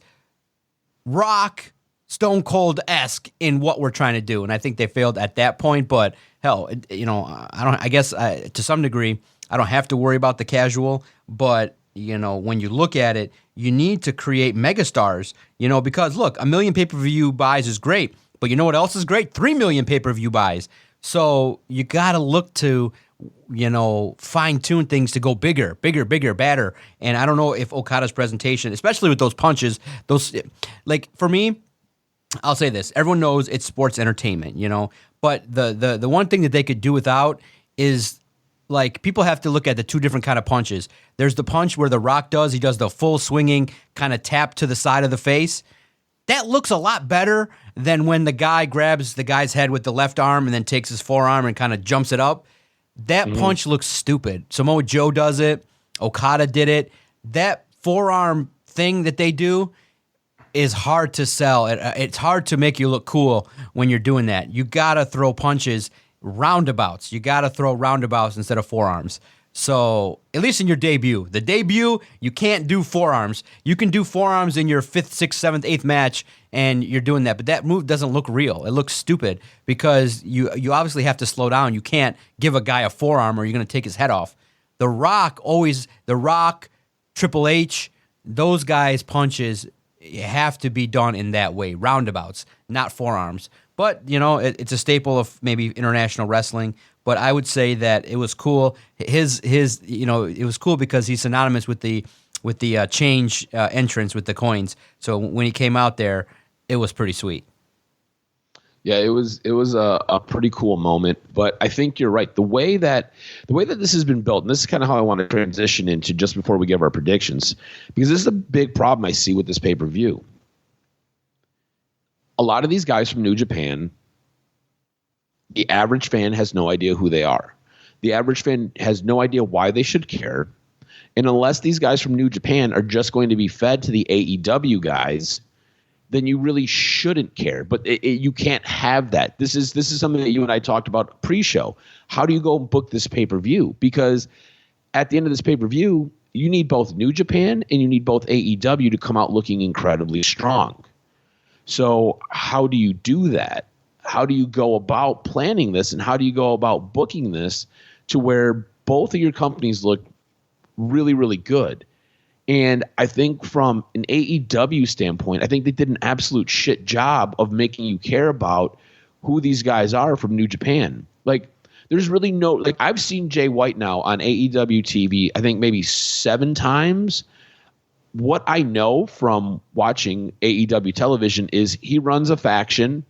Speaker 4: Rock Stone Cold-esque in what we're trying to do, and I think they failed at that point. But hell, I guess to some degree, I don't have to worry about the casual. But when you look at it, you need to create megastars. Because look, 1 million pay-per-view buys is great. But you know what else is great? 3 million pay-per-view buys. So you got to look to, fine-tune things to go bigger, badder. And I don't know if Okada's presentation, especially with those punches, for me, I'll say this. Everyone knows it's sports entertainment, But the one thing that they could do without is, like, people have to look at the two different kind of punches. There's the punch where The Rock he does the full swinging kind of tap to the side of the face. That looks a lot better than when the guy grabs the guy's head with the left arm and then takes his forearm and kind of jumps it up. That punch looks stupid. Samoa Joe does it. Okada did it. That forearm thing that they do is hard to sell. It's hard to make you look cool when you're doing that. You got to throw punches roundabouts. You got to throw roundabouts instead of forearms. So, at least in your debut. The debut, you can't do forearms. You can do forearms in your 5th, 6th, 7th, 8th match, and you're doing that. But that move doesn't look real. It looks stupid because you obviously have to slow down. You can't give a guy a forearm or you're going to take his head off. The Rock, Triple H, those guys' punches have to be done in that way. Roundabouts, not forearms. But, it's a staple of maybe international wrestling. But I would say that it was cool. It was cool because he's synonymous with the change entrance with the coins. So when he came out there, it was pretty sweet.
Speaker 3: Yeah, it was a pretty cool moment. But I think you're right. The way that this has been built, and this is kind of how I want to transition into just before we give our predictions, because this is a big problem I see with this pay-per-view. A lot of these guys from New Japan, the average fan has no idea who they are. The average fan has no idea why they should care. And unless these guys from New Japan are just going to be fed to the AEW guys, then you really shouldn't care. But you can't have that. This is something that you and I talked about pre-show. How do you go and book this pay-per-view? Because at the end of this pay-per-view, you need both New Japan and you need both AEW to come out looking incredibly strong. So how do you do that? How do you go about planning this, and how do you go about booking this to where both of your companies look really, really good? And I think from an AEW standpoint, I think they did an absolute shit job of making you care about who these guys are from New Japan. Like, there's really no, like, I've seen Jay White now on AEW TV, I think maybe 7 times. What I know from watching AEW television is he runs a faction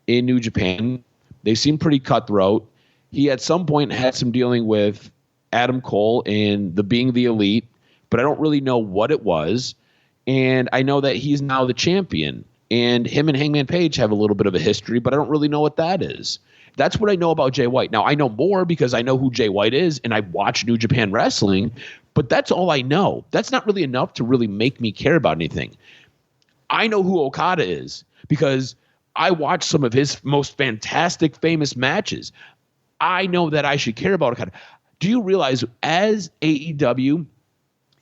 Speaker 3: in New Japan. They seem pretty cutthroat. He at some point had some dealing with Adam Cole and the Being the Elite, but I don't really know what it was. And I know that he's now the champion. And him and Hangman Page have a little bit of a history, but I don't really know what that is. That's what I know about Jay White. Now, I know more because I know who Jay White is, and I watch New Japan Wrestling, but that's all I know. That's not really enough to really make me care about anything. I know who Okada is because I watched some of his most fantastic, famous matches. I know that I should care about Okada. Do you realize as AEW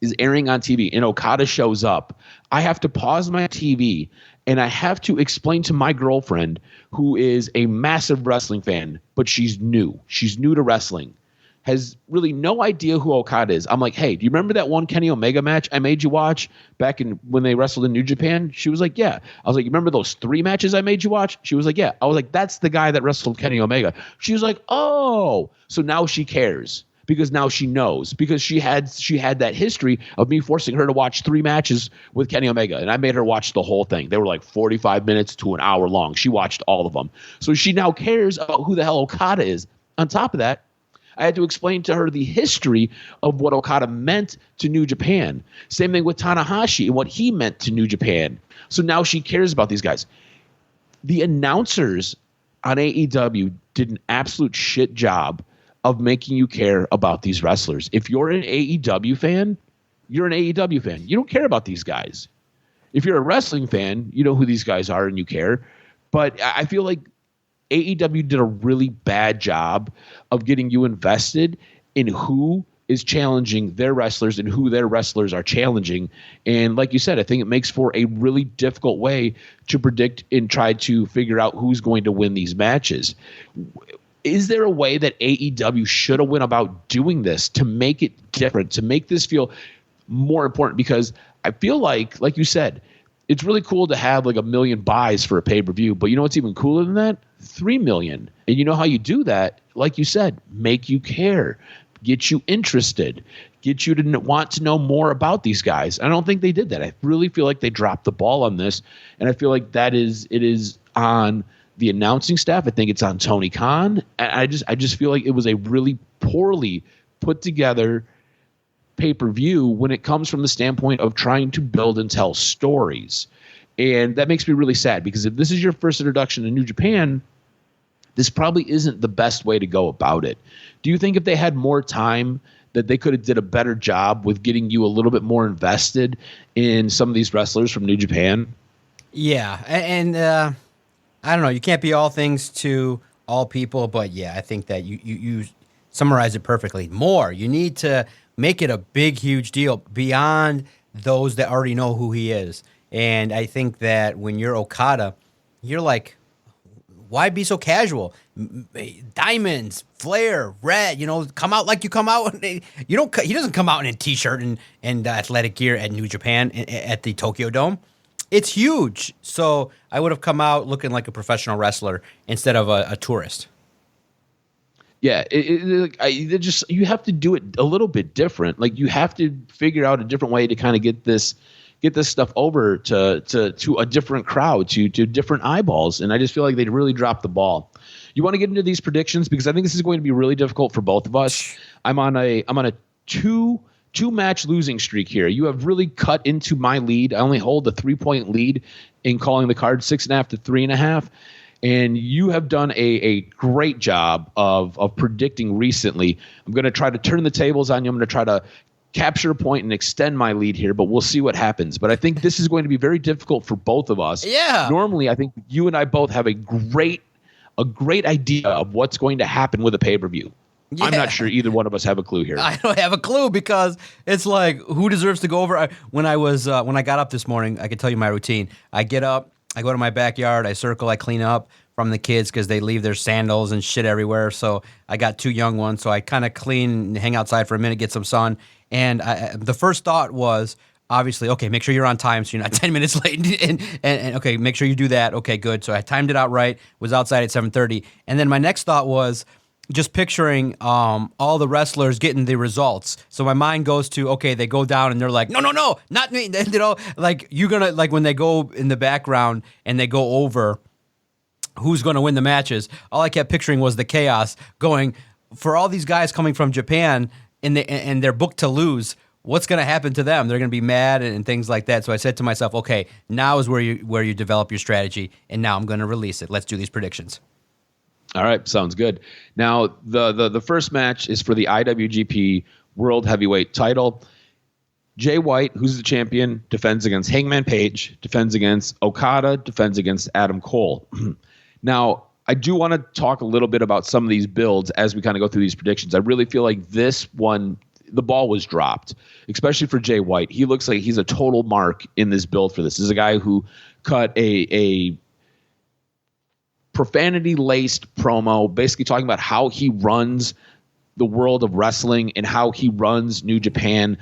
Speaker 3: is airing on TV and Okada shows up, I have to pause my TV and I have to explain to my girlfriend, who is a massive wrestling fan, but she's new. She's new to wrestling, has really no idea who Okada is. I'm like, hey, do you remember that one Kenny Omega match I made you watch back in when they wrestled in New Japan? She was like, yeah. I was like, you remember those 3 matches I made you watch? She was like, yeah. I was like, that's the guy that wrestled Kenny Omega. She was like, oh. So now she cares. Because now she knows, because she had that history of me forcing her to watch 3 matches with Kenny Omega, and I made her watch the whole thing. They were like 45 minutes to an hour long. She watched all of them. So she now cares about who the hell Okada is. On top of that, I had to explain to her the history of what Okada meant to New Japan. Same thing with Tanahashi and what he meant to New Japan. So now she cares about these guys. The announcers on AEW did an absolute shit job of making you care about these wrestlers. If you're an AEW fan, you're an AEW fan. You don't care about these guys. If you're a wrestling fan, you know who these guys are and you care. But I feel like AEW did a really bad job of getting you invested in who is challenging their wrestlers and who their wrestlers are challenging. And like you said, I think it makes for a really difficult way to predict and try to figure out who's going to win these matches. Is there a way that AEW should have went about doing this to make it different, to make this feel more important? Because I feel like you said, it's really cool to have like 1 million buys for a pay-per-view, but you know what's even cooler than that? 3 million. And you know how you do that? Like you said, make you care, get you interested, get you to want to know more about these guys. I don't think they did that. I really feel like they dropped the ball on this, and I feel like it is on the announcing staff. I think it's on Tony Khan. And I just feel like it was a really poorly put together pay-per-view when it comes from the standpoint of trying to build and tell stories. And that makes me really sad, because if this is your first introduction to New Japan, this probably isn't the best way to go about it. Do you think if they had more time that they could have did a better job with getting you a little bit more invested in some of these wrestlers from New Japan?
Speaker 4: Yeah, and I don't know. You can't be all things to all people, but yeah, I think that you summarize it perfectly. More, you need to make it a big, huge deal beyond those that already know who he is. And I think that when you're Okada, you're like, why be so casual? Diamonds, flare, red, come out like you come out. You don't. He doesn't come out in a t-shirt and athletic gear at New Japan at the Tokyo Dome. It's huge. So I would have come out looking like a professional wrestler instead of a tourist.
Speaker 3: Yeah, you have to do it a little bit different. Like, you have to figure out a different way to kind of get this stuff over to a different crowd, to different eyeballs. And I just feel like they really dropped the ball. You want to get into these predictions, because I think this is going to be really difficult for both of us. I'm on a two-match losing streak here. You have really cut into my lead. I only hold a 3-point lead in calling the card 6.5 to 3.5. And you have done a great job of predicting recently. I'm going to try to turn the tables on you. I'm going to try to capture a point and extend my lead here, but we'll see what happens. But I think this is going to be very difficult for both of us.
Speaker 4: Yeah.
Speaker 3: Normally, I think you and I both have a great idea of what's going to happen with a pay-per-view. Yeah. I'm not sure either one of us have a clue here.
Speaker 4: I don't have a clue, because it's like, who deserves to go over? When I got up this morning, I can tell you my routine. I get up, I go to my backyard, I circle, I clean up from the kids because they leave their sandals and shit everywhere. So I got 2 young ones, so I kind of clean and hang outside for a minute, get some sun. And the first thought was, obviously, okay, make sure you're on time so you're not 10 minutes late. And okay, make sure you do that. Okay, good. So I timed it out right, was outside at 7:30. And then my next thought was just picturing all the wrestlers getting the results. So my mind goes to, okay, they go down and they're like, no, not me. Like, you're going to, like, when they go in the background and they go over who's going to win the matches, all I kept picturing was the chaos going for all these guys coming from Japan and they're booked to lose. what's going to happen to them? They're going to be mad and things like that. So I said to myself, okay, now is where you develop your strategy, and now I'm going to release it. Let's do these predictions.
Speaker 3: All right, sounds good. Now, the first match is for the IWGP World Heavyweight title. Jay White, who's the champion, defends against Hangman Page, defends against Okada, defends against Adam Cole. Now, I do want to talk a little bit about some of these builds as we kind of go through these predictions. I really feel like this one, the ball was dropped, especially for Jay White. He looks like he's a total mark in this build for this. This is a guy who cut a profanity-laced promo, basically talking about how he runs the world of wrestling and how he runs New Japan.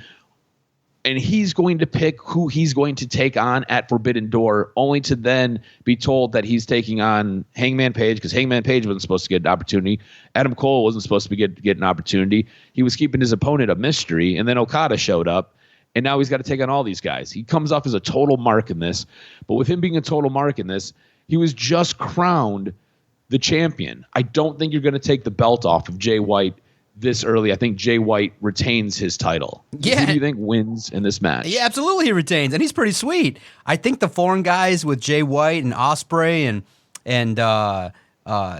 Speaker 3: And he's going to pick who he's going to take on at Forbidden Door, only to then be told that he's taking on Hangman Page, because Hangman Page wasn't supposed to get an opportunity. Adam Cole wasn't supposed to get an opportunity. He was keeping his opponent a mystery, and then Okada showed up, and now he's got to take on all these guys. He comes off as a total mark in this, but with him being a total mark in this, he was just crowned the champion. I don't think you're going to take the belt off of Jay White this early. I think Jay White retains his title.
Speaker 4: Yeah.
Speaker 3: Who do you think wins in this match?
Speaker 4: Yeah, absolutely he retains, and he's pretty sweet. I think the foreign guys with Jay White and Ospreay and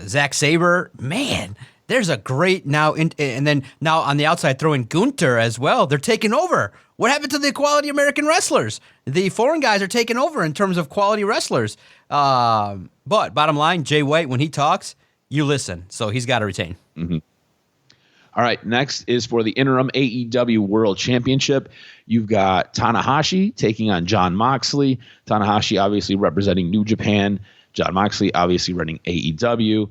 Speaker 4: Zack Sabre, man, there's a great now. And then now on the outside, throw in Gunther as well. They're taking over. What happened to the quality American wrestlers? The foreign guys are taking over in terms of quality wrestlers. But bottom line, Jay White, when he talks, you listen. So he's got to retain.
Speaker 3: Mm-hmm. All right, next is for the interim AEW World Championship. You've got Tanahashi taking on Jon Moxley. Tanahashi obviously representing New Japan. Jon Moxley obviously running AEW.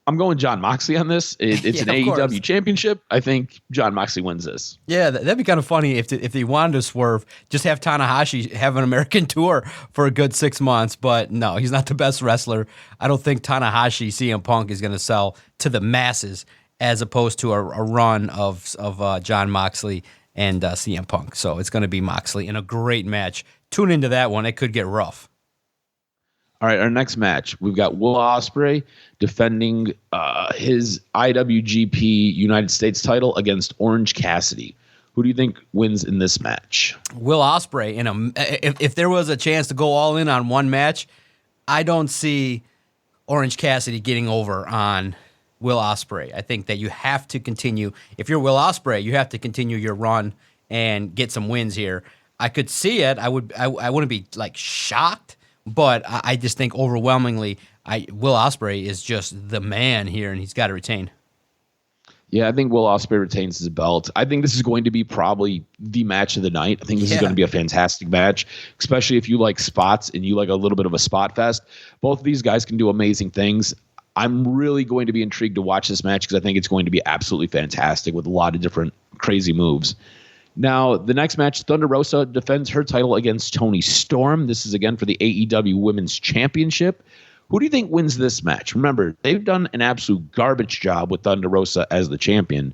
Speaker 3: I'm going Jon Moxley on this. It's
Speaker 4: Yeah,
Speaker 3: an
Speaker 4: of
Speaker 3: AEW
Speaker 4: course.
Speaker 3: championship. I think Jon Moxley wins this.
Speaker 4: Yeah, that'd be kind of funny if they wanted to swerve, just have Tanahashi have an American tour for a good 6 months. But no, he's not the best wrestler. I don't think Tanahashi CM Punk is going to sell to the masses as opposed to a run of Jon Moxley and CM Punk. So it's going to be Moxley in a great match. Tune into that one. It could get rough.
Speaker 3: All right, our next match, we've got Will Ospreay defending his IWGP United States title against Orange Cassidy. Who do you think wins in this match?
Speaker 4: Will Ospreay, if there was a chance to go all in on one match, I don't see Orange Cassidy getting over on Will Ospreay. I think that you have to continue. If you're Will Ospreay, you have to continue your run and get some wins here. I could see it. I wouldn't be like shocked, but I just think overwhelmingly, Will Ospreay is just the man here, and he's got to retain.
Speaker 3: Yeah, I think Will Ospreay retains his belt. I think this is going to be probably the match of the night. I think this is going to be a fantastic match, especially if you like spots and you like a little bit of a spot fest. Both of these guys can do amazing things. I'm really going to be intrigued to watch this match because I think it's going to be absolutely fantastic with a lot of different crazy moves. Now, the next match, Thunder Rosa defends her title against Toni Storm. This is again for the AEW Women's Championship. Who do you think wins this match? Remember, they've done an absolute garbage job with Thunder Rosa as the champion.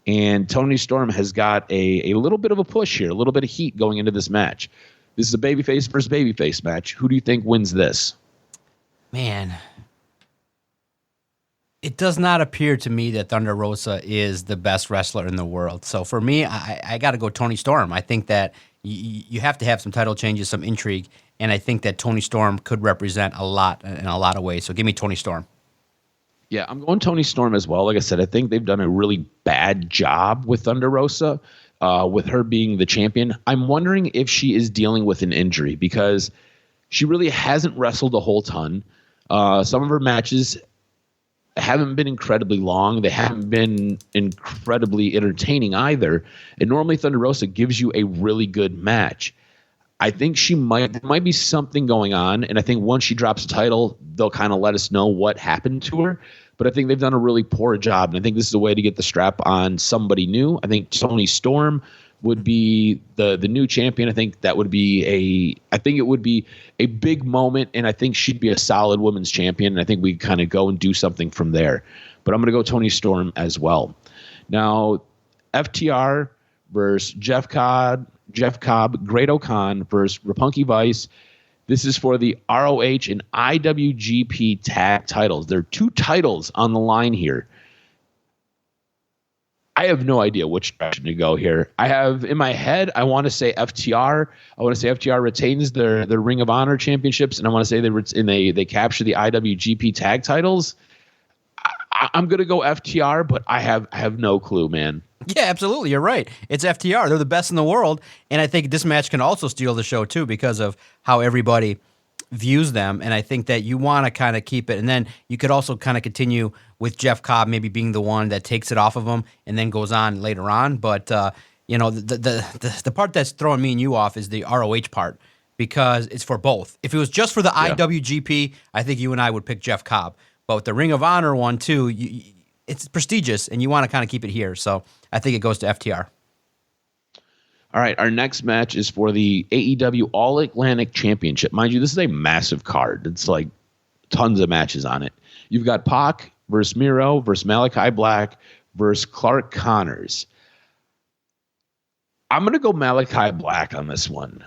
Speaker 3: And Toni Storm has got a little bit of a push here, a little bit of heat going into this match. This is a babyface versus babyface match. Who do you think wins this?
Speaker 4: Man, it does not appear to me that Thunder Rosa is the best wrestler in the world. So for me, I got to go Toni Storm. I think that you have to have some title changes, some intrigue, and I think that Toni Storm could represent a lot in a lot of ways. So give me Toni Storm.
Speaker 3: Yeah, I'm going Toni Storm as well. Like I said, I think they've done a really bad job with Thunder Rosa, with her being the champion. I'm wondering if she is dealing with an injury because she really hasn't wrestled a whole ton. Some of her matches haven't been incredibly long. They haven't been incredibly entertaining either. And normally Thunder Rosa gives you a really good match. I think there might be something going on. And I think once she drops the title, they'll kind of let us know what happened to her. But I think they've done a really poor job. And I think this is a way to get the strap on somebody new. I think Toni Storm would be the new champion. I think it would be a big moment, and I think she'd be a solid women's champion, and I think we kind of go and do something from there. But I'm going to go Toni Storm as well. Now, FTR versus Jeff Cobb, Great O'Khan versus Roppongi Vice. This is for the ROH and IWGP Tag Titles. There are two titles on the line here. I I have no idea which direction to go here. I have in my head, I want to say FTR. I want to say FTR retains their Ring of Honor championships, and I want to say they capture the IWGP Tag Titles. I'm gonna go FTR, but I have no clue, man.
Speaker 4: Yeah, absolutely. You're right. It's FTR. They're the best in the world, and I think this match can also steal the show too because of how everybody views them. And I think that you want to kind of keep it, and then you could also kind of continue with Jeff Cobb maybe being the one that takes it off of him and then goes on later on. But the part that's throwing me and you off is the ROH part because it's for both. If it was just for the IWGP, I think you and I would pick Jeff Cobb. But with the Ring of Honor one too, it's prestigious, and you want to kind of keep it here. So I think it goes to FTR.
Speaker 3: All right, our next match is for the AEW All Atlantic Championship. Mind you, this is a massive card. It's like tons of matches on it. You've got Pac versus Miro versus Malachi Black versus Clark Connors. I'm going to go Malachi Black on this one.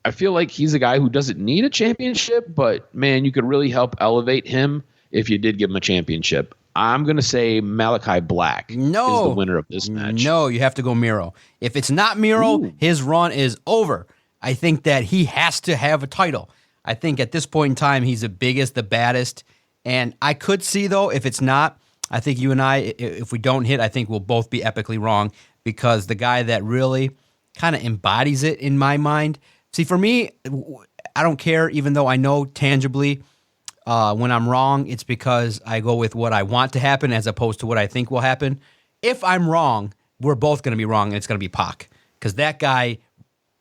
Speaker 3: I feel like he's a guy who doesn't need a championship, but, man, you could really help elevate him if you did give him a championship. I'm going to say Malachi Black is the winner of this match.
Speaker 4: No, you have to go Miro. If it's not Miro, his run is over. I think that he has to have a title. I think at this point in time, he's the biggest, the baddest. And I could see, though, if it's not, I think you and I, if we don't hit, I think we'll both be epically wrong because the guy that really kind of embodies it in my mind. See, for me, I don't care, even though I know tangibly when I'm wrong, it's because I go with what I want to happen as opposed to what I think will happen. If I'm wrong, we're both going to be wrong, and it's going to be Pac because that guy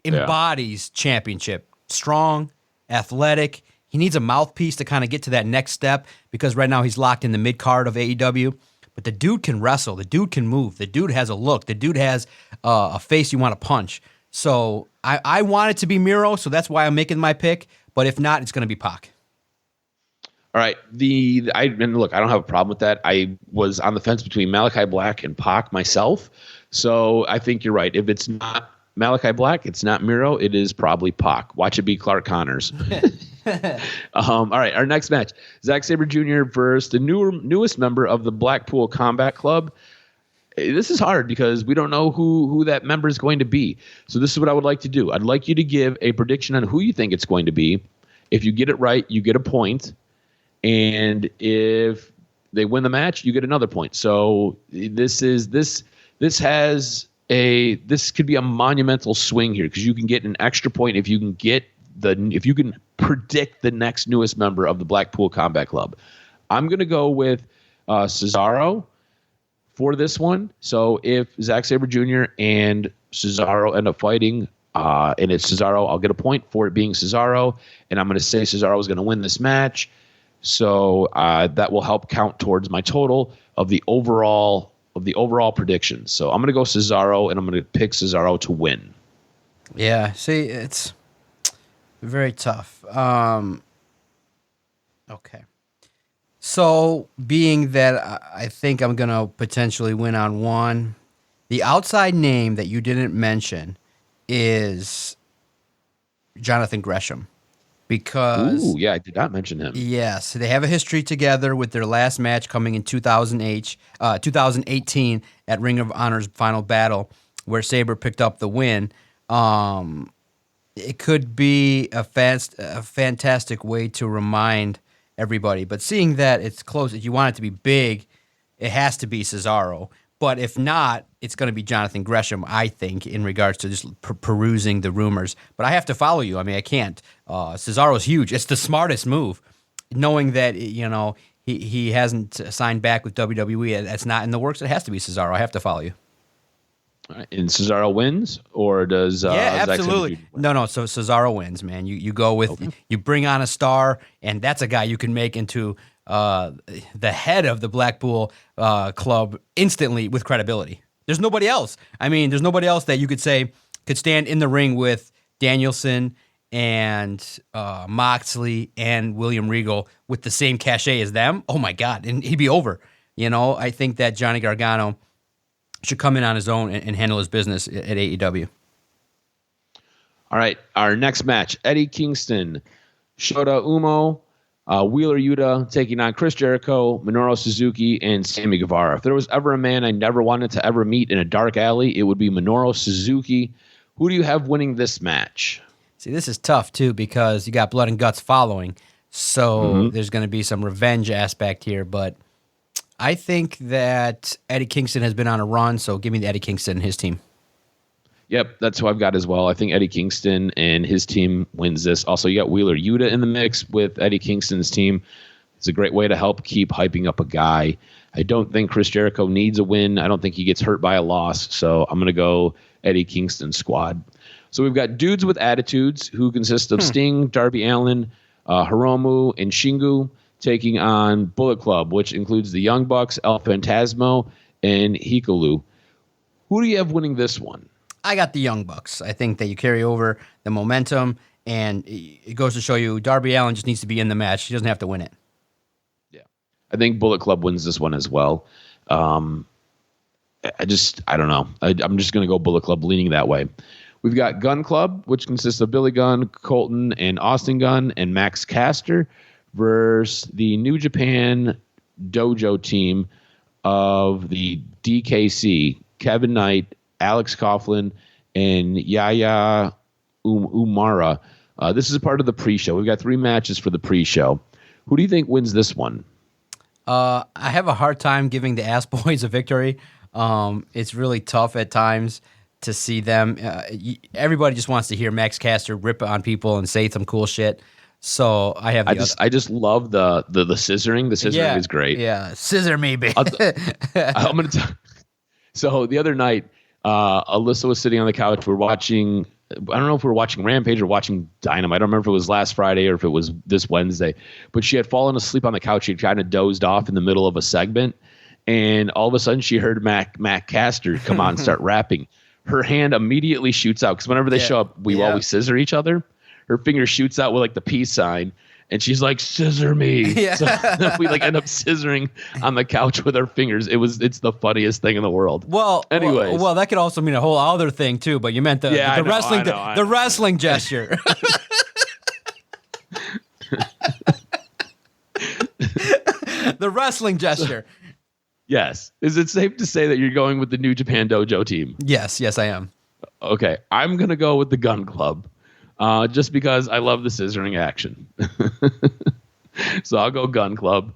Speaker 4: embodies championship. Strong, athletic. He needs a mouthpiece to kind of get to that next step because right now he's locked in the mid-card of AEW. But the dude can wrestle. The dude can move. The dude has a look. The dude has a face you want to punch. So I want it to be Miro, so that's why I'm making my pick. But if not, it's going to be Pac.
Speaker 3: All right. Look, I don't have a problem with that. I was on the fence between Malachi Black and Pac myself. So I think you're right. If it's not Malachi Black, it's not Miro, it is probably Pac. Watch it be Clark Connors. All right. Our next match, Zack Sabre Jr. versus the newest member of the Blackpool Combat Club. This is hard because we don't know who that member is going to be. So this is what I would like to do. I'd like you to give a prediction on who you think it's going to be. If you get it right, you get a point. And if they win the match, you get another point. So this could be a monumental swing here because you can get an extra point if you can predict the next newest member of the Blackpool Combat Club. I'm going to go with Cesaro for this one. So if Zack Sabre Jr. and Cesaro end up fighting, and it's Cesaro, I'll get a point for it being Cesaro, and I'm going to say Cesaro is going to win this match. So that will help count towards my total of the overall predictions. So I'm going to go Cesaro, and I'm going to pick Cesaro to win.
Speaker 4: Yeah, see, it's very tough. Okay. So, being that I think I'm going to potentially win on one, the outside name that you didn't mention is Jonathan Gresham. Because
Speaker 3: I did not mention him.
Speaker 4: Yes, they have a history together with their last match coming in 2018 at Ring of Honor's Final Battle, where Sabre picked up the win. It could be a fantastic way to remind everybody. But seeing that it's close, if you want it to be big, it has to be Cesaro. But if not, it's going to be Jonathan Gresham, I think, in regards to just perusing the rumors. But I have to follow you. I mean, I can't. Cesaro's huge. It's the smartest move, knowing that he hasn't signed back with WWE. That's not in the works. It has to be Cesaro. I have to follow you.
Speaker 3: All right. And Cesaro wins, or does
Speaker 4: absolutely. No. So Cesaro wins, man. You go with you bring on a star, and that's a guy you can make into the head of the Blackpool club instantly with credibility. There's nobody else. I mean, there's nobody else that you could say could stand in the ring with Danielson and Moxley and William Regal with the same cachet as them. Oh my God, and he'd be over. I think that Johnny Gargano should come in on his own and handle his business at AEW.
Speaker 3: All right, our next match, Eddie Kingston, Shota Umo Wheeler Yuta taking on Chris Jericho, Minoru Suzuki, and Sammy Guevara. If there was ever a man I never wanted to ever meet in a dark alley, it would be Minoru Suzuki. Who do you have winning this match?
Speaker 4: See, this is tough, too, because you got Blood and Guts following. So there's going to be some revenge aspect here. But I think that Eddie Kingston has been on a run, so give me the Eddie Kingston and his team.
Speaker 3: Yep, that's who I've got as well. I think Eddie Kingston and his team wins this. Also, you got Wheeler Yuta in the mix with Eddie Kingston's team. It's a great way to help keep hyping up a guy. I don't think Chris Jericho needs a win. I don't think he gets hurt by a loss. So I'm going to go Eddie Kingston squad. So we've got dudes with attitudes who consist of Sting, Darby Allin, Hiromu, and Shingu taking on Bullet Club, which includes the Young Bucks, El Phantasmo, and Hikaru. Who do you have winning this one?
Speaker 4: I got the Young Bucks. I think that you carry over the momentum, and it goes to show you Darby Allin just needs to be in the match. He doesn't have to win it.
Speaker 3: Yeah. I think Bullet Club wins this one as well. I don't know. I'm just going to go Bullet Club leaning that way. We've got Gun Club, which consists of Billy Gunn, Colton, and Austin Gunn, and Max Caster versus the New Japan Dojo team of the DKC, Kevin Knight, Alex Coughlin, and Yaya Umara. This is a part of the pre-show. We've got 3 matches for the pre-show. Who do you think wins this one?
Speaker 4: I have a hard time giving the Ass Boys a victory. It's really tough at times to see them. Everybody just wants to hear Max Caster rip on people and say some cool shit. So I have.
Speaker 3: I just love the scissoring. The scissoring is great.
Speaker 4: Yeah, scissor me, baby.
Speaker 3: I'm gonna. So the other night, Alyssa was sitting on the couch. We're watching. I don't know if we were watching Rampage or watching Dynamite. I don't remember if it was last Friday or if it was this Wednesday. But she had fallen asleep on the couch. She kind of dozed off in the middle of a segment, and all of a sudden she heard Matt Caster come on and start rapping. Her hand immediately shoots out because whenever they show up, we always scissor each other. Her finger shoots out with like the peace sign, and she's like, "Scissor me!"
Speaker 4: Yeah.
Speaker 3: So we like end up scissoring on the couch with our fingers. It's the funniest thing in the world.
Speaker 4: Well,
Speaker 3: anyways,
Speaker 4: well, that could also mean a whole other thing too. But you meant the wrestling, the wrestling gesture. The wrestling gesture.
Speaker 3: Yes. Is it safe to say that you're going with the New Japan Dojo team?
Speaker 4: Yes, I am.
Speaker 3: Okay, I'm gonna go with the Gun Club. Just because I love the scissoring action. So I'll go Gun Club.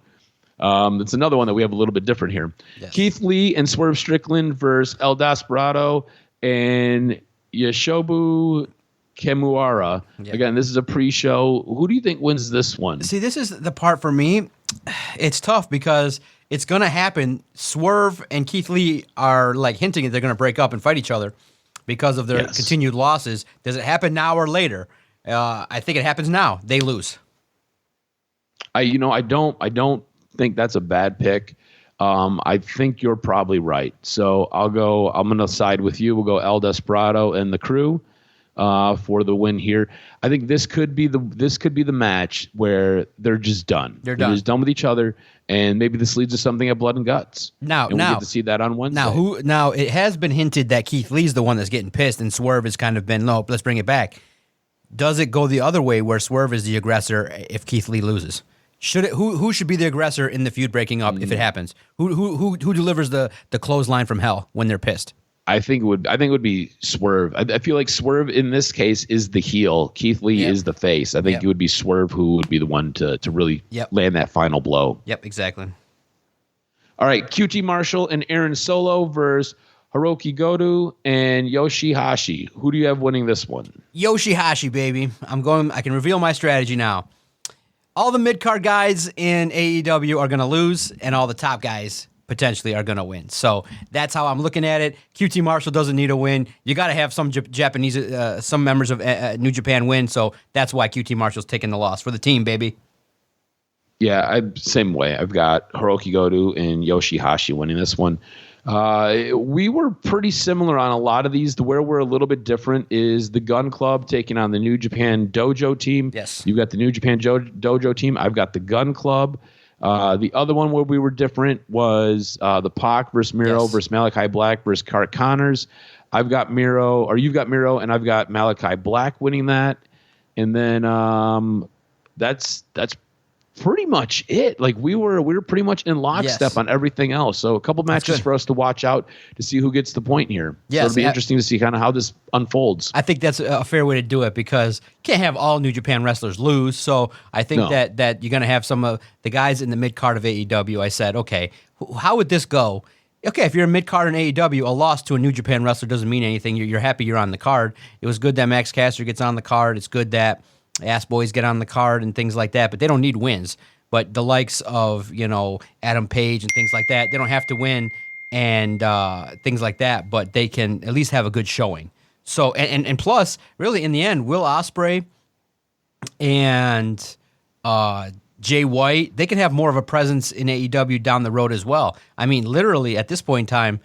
Speaker 3: It's another one that we have a little bit different here. Yes. Keith Lee and Swerve Strickland versus El Desperado and Yoshibu Kimura. Yep. Again, this is a pre-show. Who do you think wins this one?
Speaker 4: See, this is the part for me. It's tough because it's going to happen. Swerve and Keith Lee are like hinting that they're going to break up and fight each other because of their continued losses. Does it happen now or later? I think it happens now. They lose.
Speaker 3: I don't think that's a bad pick. I think you're probably right. So I'm going to side with you. We'll go El Desperado and the Crew for the win here. I think this could be the match where they're just done. They're just done with each other, and maybe this leads to something at Blood and Guts. Now we get to see that on Wednesday.
Speaker 4: Now it has been hinted that Keith Lee's the one that's getting pissed, and Swerve has kind of been, no, let's bring it back. Does it go the other way where Swerve is the aggressor if Keith Lee loses? Who should be the aggressor in the feud breaking up if it happens? Who delivers the clothesline from hell when they're pissed?
Speaker 3: I think it would be Swerve. I feel like Swerve in this case is the heel. Keith Lee is the face. I think it would be Swerve who would be the one to really land that final blow.
Speaker 4: Yep, exactly.
Speaker 3: All right, QT Marshall and Aaron Solo versus Hiroki Goto and Yoshihashi. Who do you have winning this one?
Speaker 4: Yoshihashi, baby. I can reveal my strategy now. All the mid-card guys in AEW are going to lose, and all the top guys potentially are going to win. So that's how I'm looking at it. QT Marshall doesn't need a win. You got to have some Japanese, some members of New Japan win. So that's why QT Marshall's taking the loss for the team, baby.
Speaker 3: Yeah, same way. I've got Hiroki Goto and Yoshihashi winning this one. We were pretty similar on a lot of these. Where we're a little bit different is the Gun Club taking on the New Japan Dojo team.
Speaker 4: Yes.
Speaker 3: You've got the New Japan Dojo team. I've got the Gun Club. The other one where we were different was the Pac versus Miro versus Malachi Black versus Cart Connors. You've got Miro, and I've got Malachi Black winning that. And then that's pretty much it. Like we were pretty much in lockstep on everything else. So a couple matches for us to watch out to see who gets the point here.
Speaker 4: Yes,
Speaker 3: so it'll be interesting to see kind of how this unfolds.
Speaker 4: I think that's a fair way to do it because you can't have all New Japan wrestlers lose. So I think that you're going to have some of the guys in the mid card of AEW. I said, okay, how would this go? Okay, if you're a mid card in AEW, a loss to a New Japan wrestler doesn't mean anything. You're happy you're on the card. It was good that Max Caster gets on the card. It's good that Ass Boys get on the card and things like that, but they don't need wins. But the likes of, Adam Page and things like that, they don't have to win and things like that, but they can at least have a good showing. So, and plus, really, in the end, Will Ospreay and Jay White, they can have more of a presence in AEW down the road as well. I mean, literally, at this point in time,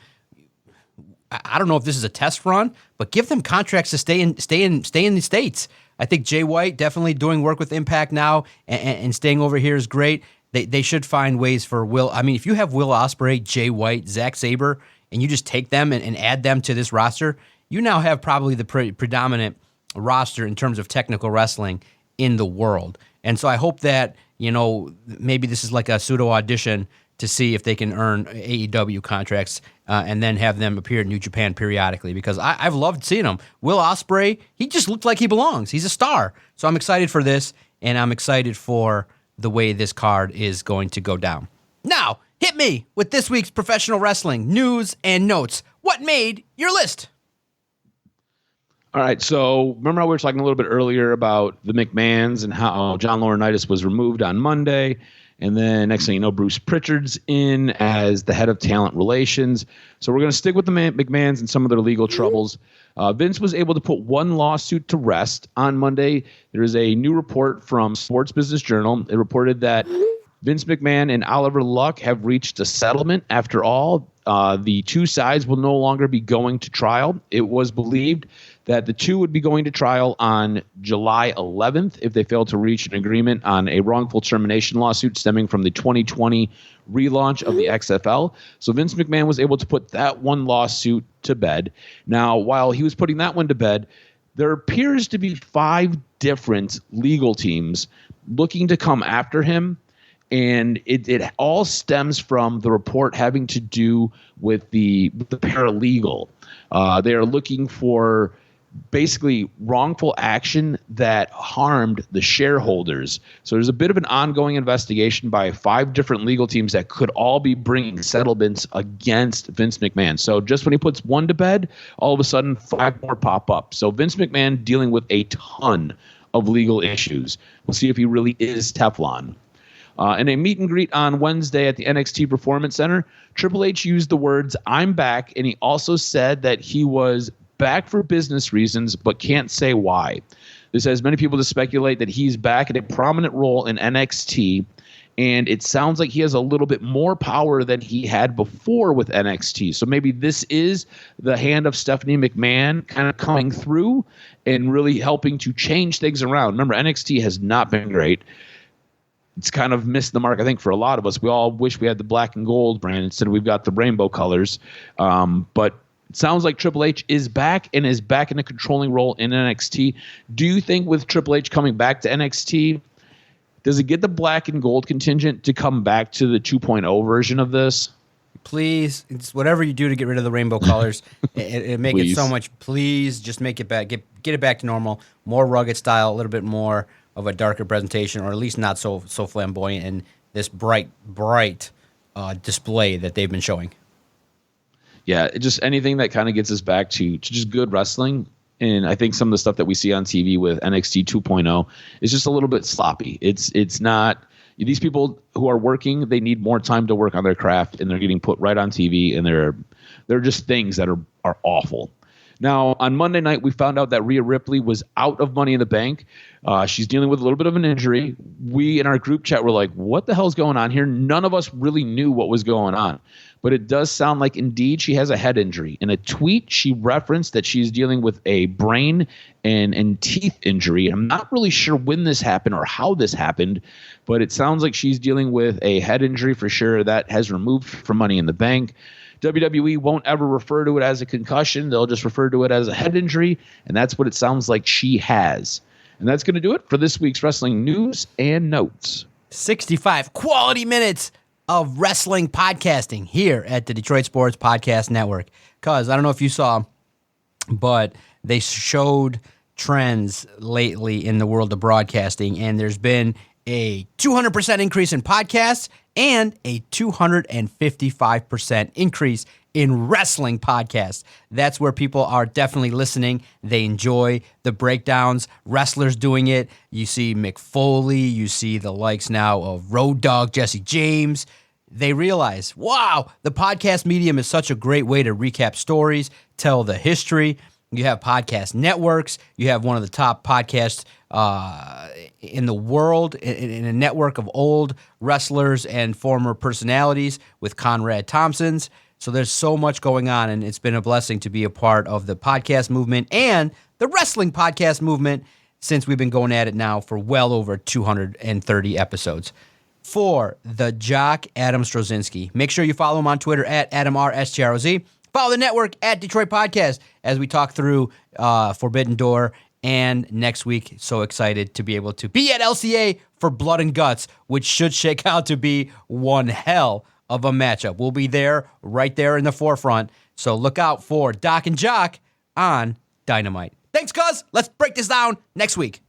Speaker 4: I don't know if this is a test run, but give them contracts to stay in the States. I think Jay White definitely doing work with Impact now and staying over here is great. They should find ways for Will. I mean, if you have Will Ospreay, Jay White, Zack Sabre, and you just take them and add them to this roster, you now have probably the predominant roster in terms of technical wrestling in the world. And so I hope that, maybe this is like a pseudo audition to see if they can earn AEW contracts and then have them appear in New Japan periodically because I've loved seeing them. Will Ospreay, he just looked like he belongs. He's a star. So I'm excited for this, and I'm excited for the way this card is going to go down. Now, hit me with this week's professional wrestling news and notes. What made your list?
Speaker 3: All right, so remember how we were talking a little bit earlier about the McMahons and how John Laurinaitis was removed on Monday? And then next thing you know, Bruce Pritchard's in as the head of talent relations. So we're going to stick with the McMahons and some of their legal troubles. Vince was able to put one lawsuit to rest on Monday. There is a new report from Sports Business Journal. It reported that Vince McMahon and Oliver Luck have reached a settlement. After all, the two sides will no longer be going to trial. It was believed that the two would be going to trial on July 11th if they failed to reach an agreement on a wrongful termination lawsuit stemming from the 2020 relaunch of the XFL. So Vince McMahon was able to put that one lawsuit to bed. Now, while he was putting that one to bed, there appears to be 5 different legal teams looking to come after him. And it all stems from the report having to do with the paralegal. They are looking for basically wrongful action that harmed the shareholders. So there's a bit of an ongoing investigation by 5 different legal teams that could all be bringing settlements against Vince McMahon. So just when he puts one to bed, all of a sudden 5 more pop up. So Vince McMahon dealing with a ton of legal issues. We'll see if he really is Teflon. In a meet and greet on Wednesday at the NXT Performance Center, Triple H used the words, "I'm back," and he also said that he was back for business reasons, but can't say why. This has many people to speculate that he's back in a prominent role in NXT, and it sounds like he has a little bit more power than he had before with NXT. So maybe this is the hand of Stephanie McMahon kind of coming through and really helping to change things around. Remember, NXT has not been great. It's kind of missed the mark, I think, for a lot of us. We all wish we had the black and gold brand. Instead, we've got the rainbow colors. But it sounds like Triple H is back and is back in a controlling role in NXT. Do you think with Triple H coming back to NXT, does it get the black and gold contingent to come back to the 2.0 version of this?
Speaker 4: Please, it's whatever you do to get rid of the rainbow colors. it make it so much. Please just make it back. Get it back to normal. More rugged style, a little bit more of a darker presentation, or at least not so flamboyant and this bright display that they've been showing.
Speaker 3: Yeah, just anything that kind of gets us back to just good wrestling. And I think some of the stuff that we see on TV with NXT 2.0 is just a little bit sloppy. It's not – these people who are working, they need more time to work on their craft, and they're getting put right on TV, and they're just things that are awful. Now, on Monday night, we found out that Rhea Ripley was out of Money in the Bank. She's dealing with a little bit of an injury. We, in our group chat, were like, what the hell's going on here? None of us really knew what was going on. But it does sound like, indeed, she has a head injury. In a tweet, she referenced that she's dealing with a brain and teeth injury. I'm not really sure when this happened or how this happened, but it sounds like she's dealing with a head injury for sure that has removed from Money in the Bank. WWE won't ever refer to it as a concussion. They'll just refer to it as a head injury, and that's what it sounds like she has. And that's going to do it for this week's wrestling news and notes.
Speaker 4: 65 quality minutes of wrestling podcasting here at the Detroit Sports Podcast Network. Because I don't know if you saw, but they showed trends lately in the world of broadcasting, and there's been a 200% increase in podcasts and a 255% increase in wrestling podcasts. That's where people are definitely listening. They enjoy the breakdowns, wrestlers doing it. You see Mick Foley, you see the likes now of Road Dogg, Jesse James. They realize, wow, the podcast medium is such a great way to recap stories, tell the history. You have podcast networks. You have one of the top podcasts in the world in a network of old wrestlers and former personalities with Conrad Thompson's. So there's so much going on, and it's been a blessing to be a part of the podcast movement and the wrestling podcast movement since we've been going at it now for well over 230 episodes. For the Jock, Adam Strozinski. Make sure you follow him on Twitter at AdamRSTROZ. Follow the network at Detroit Podcast as we talk through Forbidden Door. And next week, so excited to be able to be at LCA for Blood and Guts, which should shake out to be one hell of a matchup. We'll be there, right there in the forefront. So look out for Doc and Jock on Dynamite. Thanks, cuz. Let's break this down next week.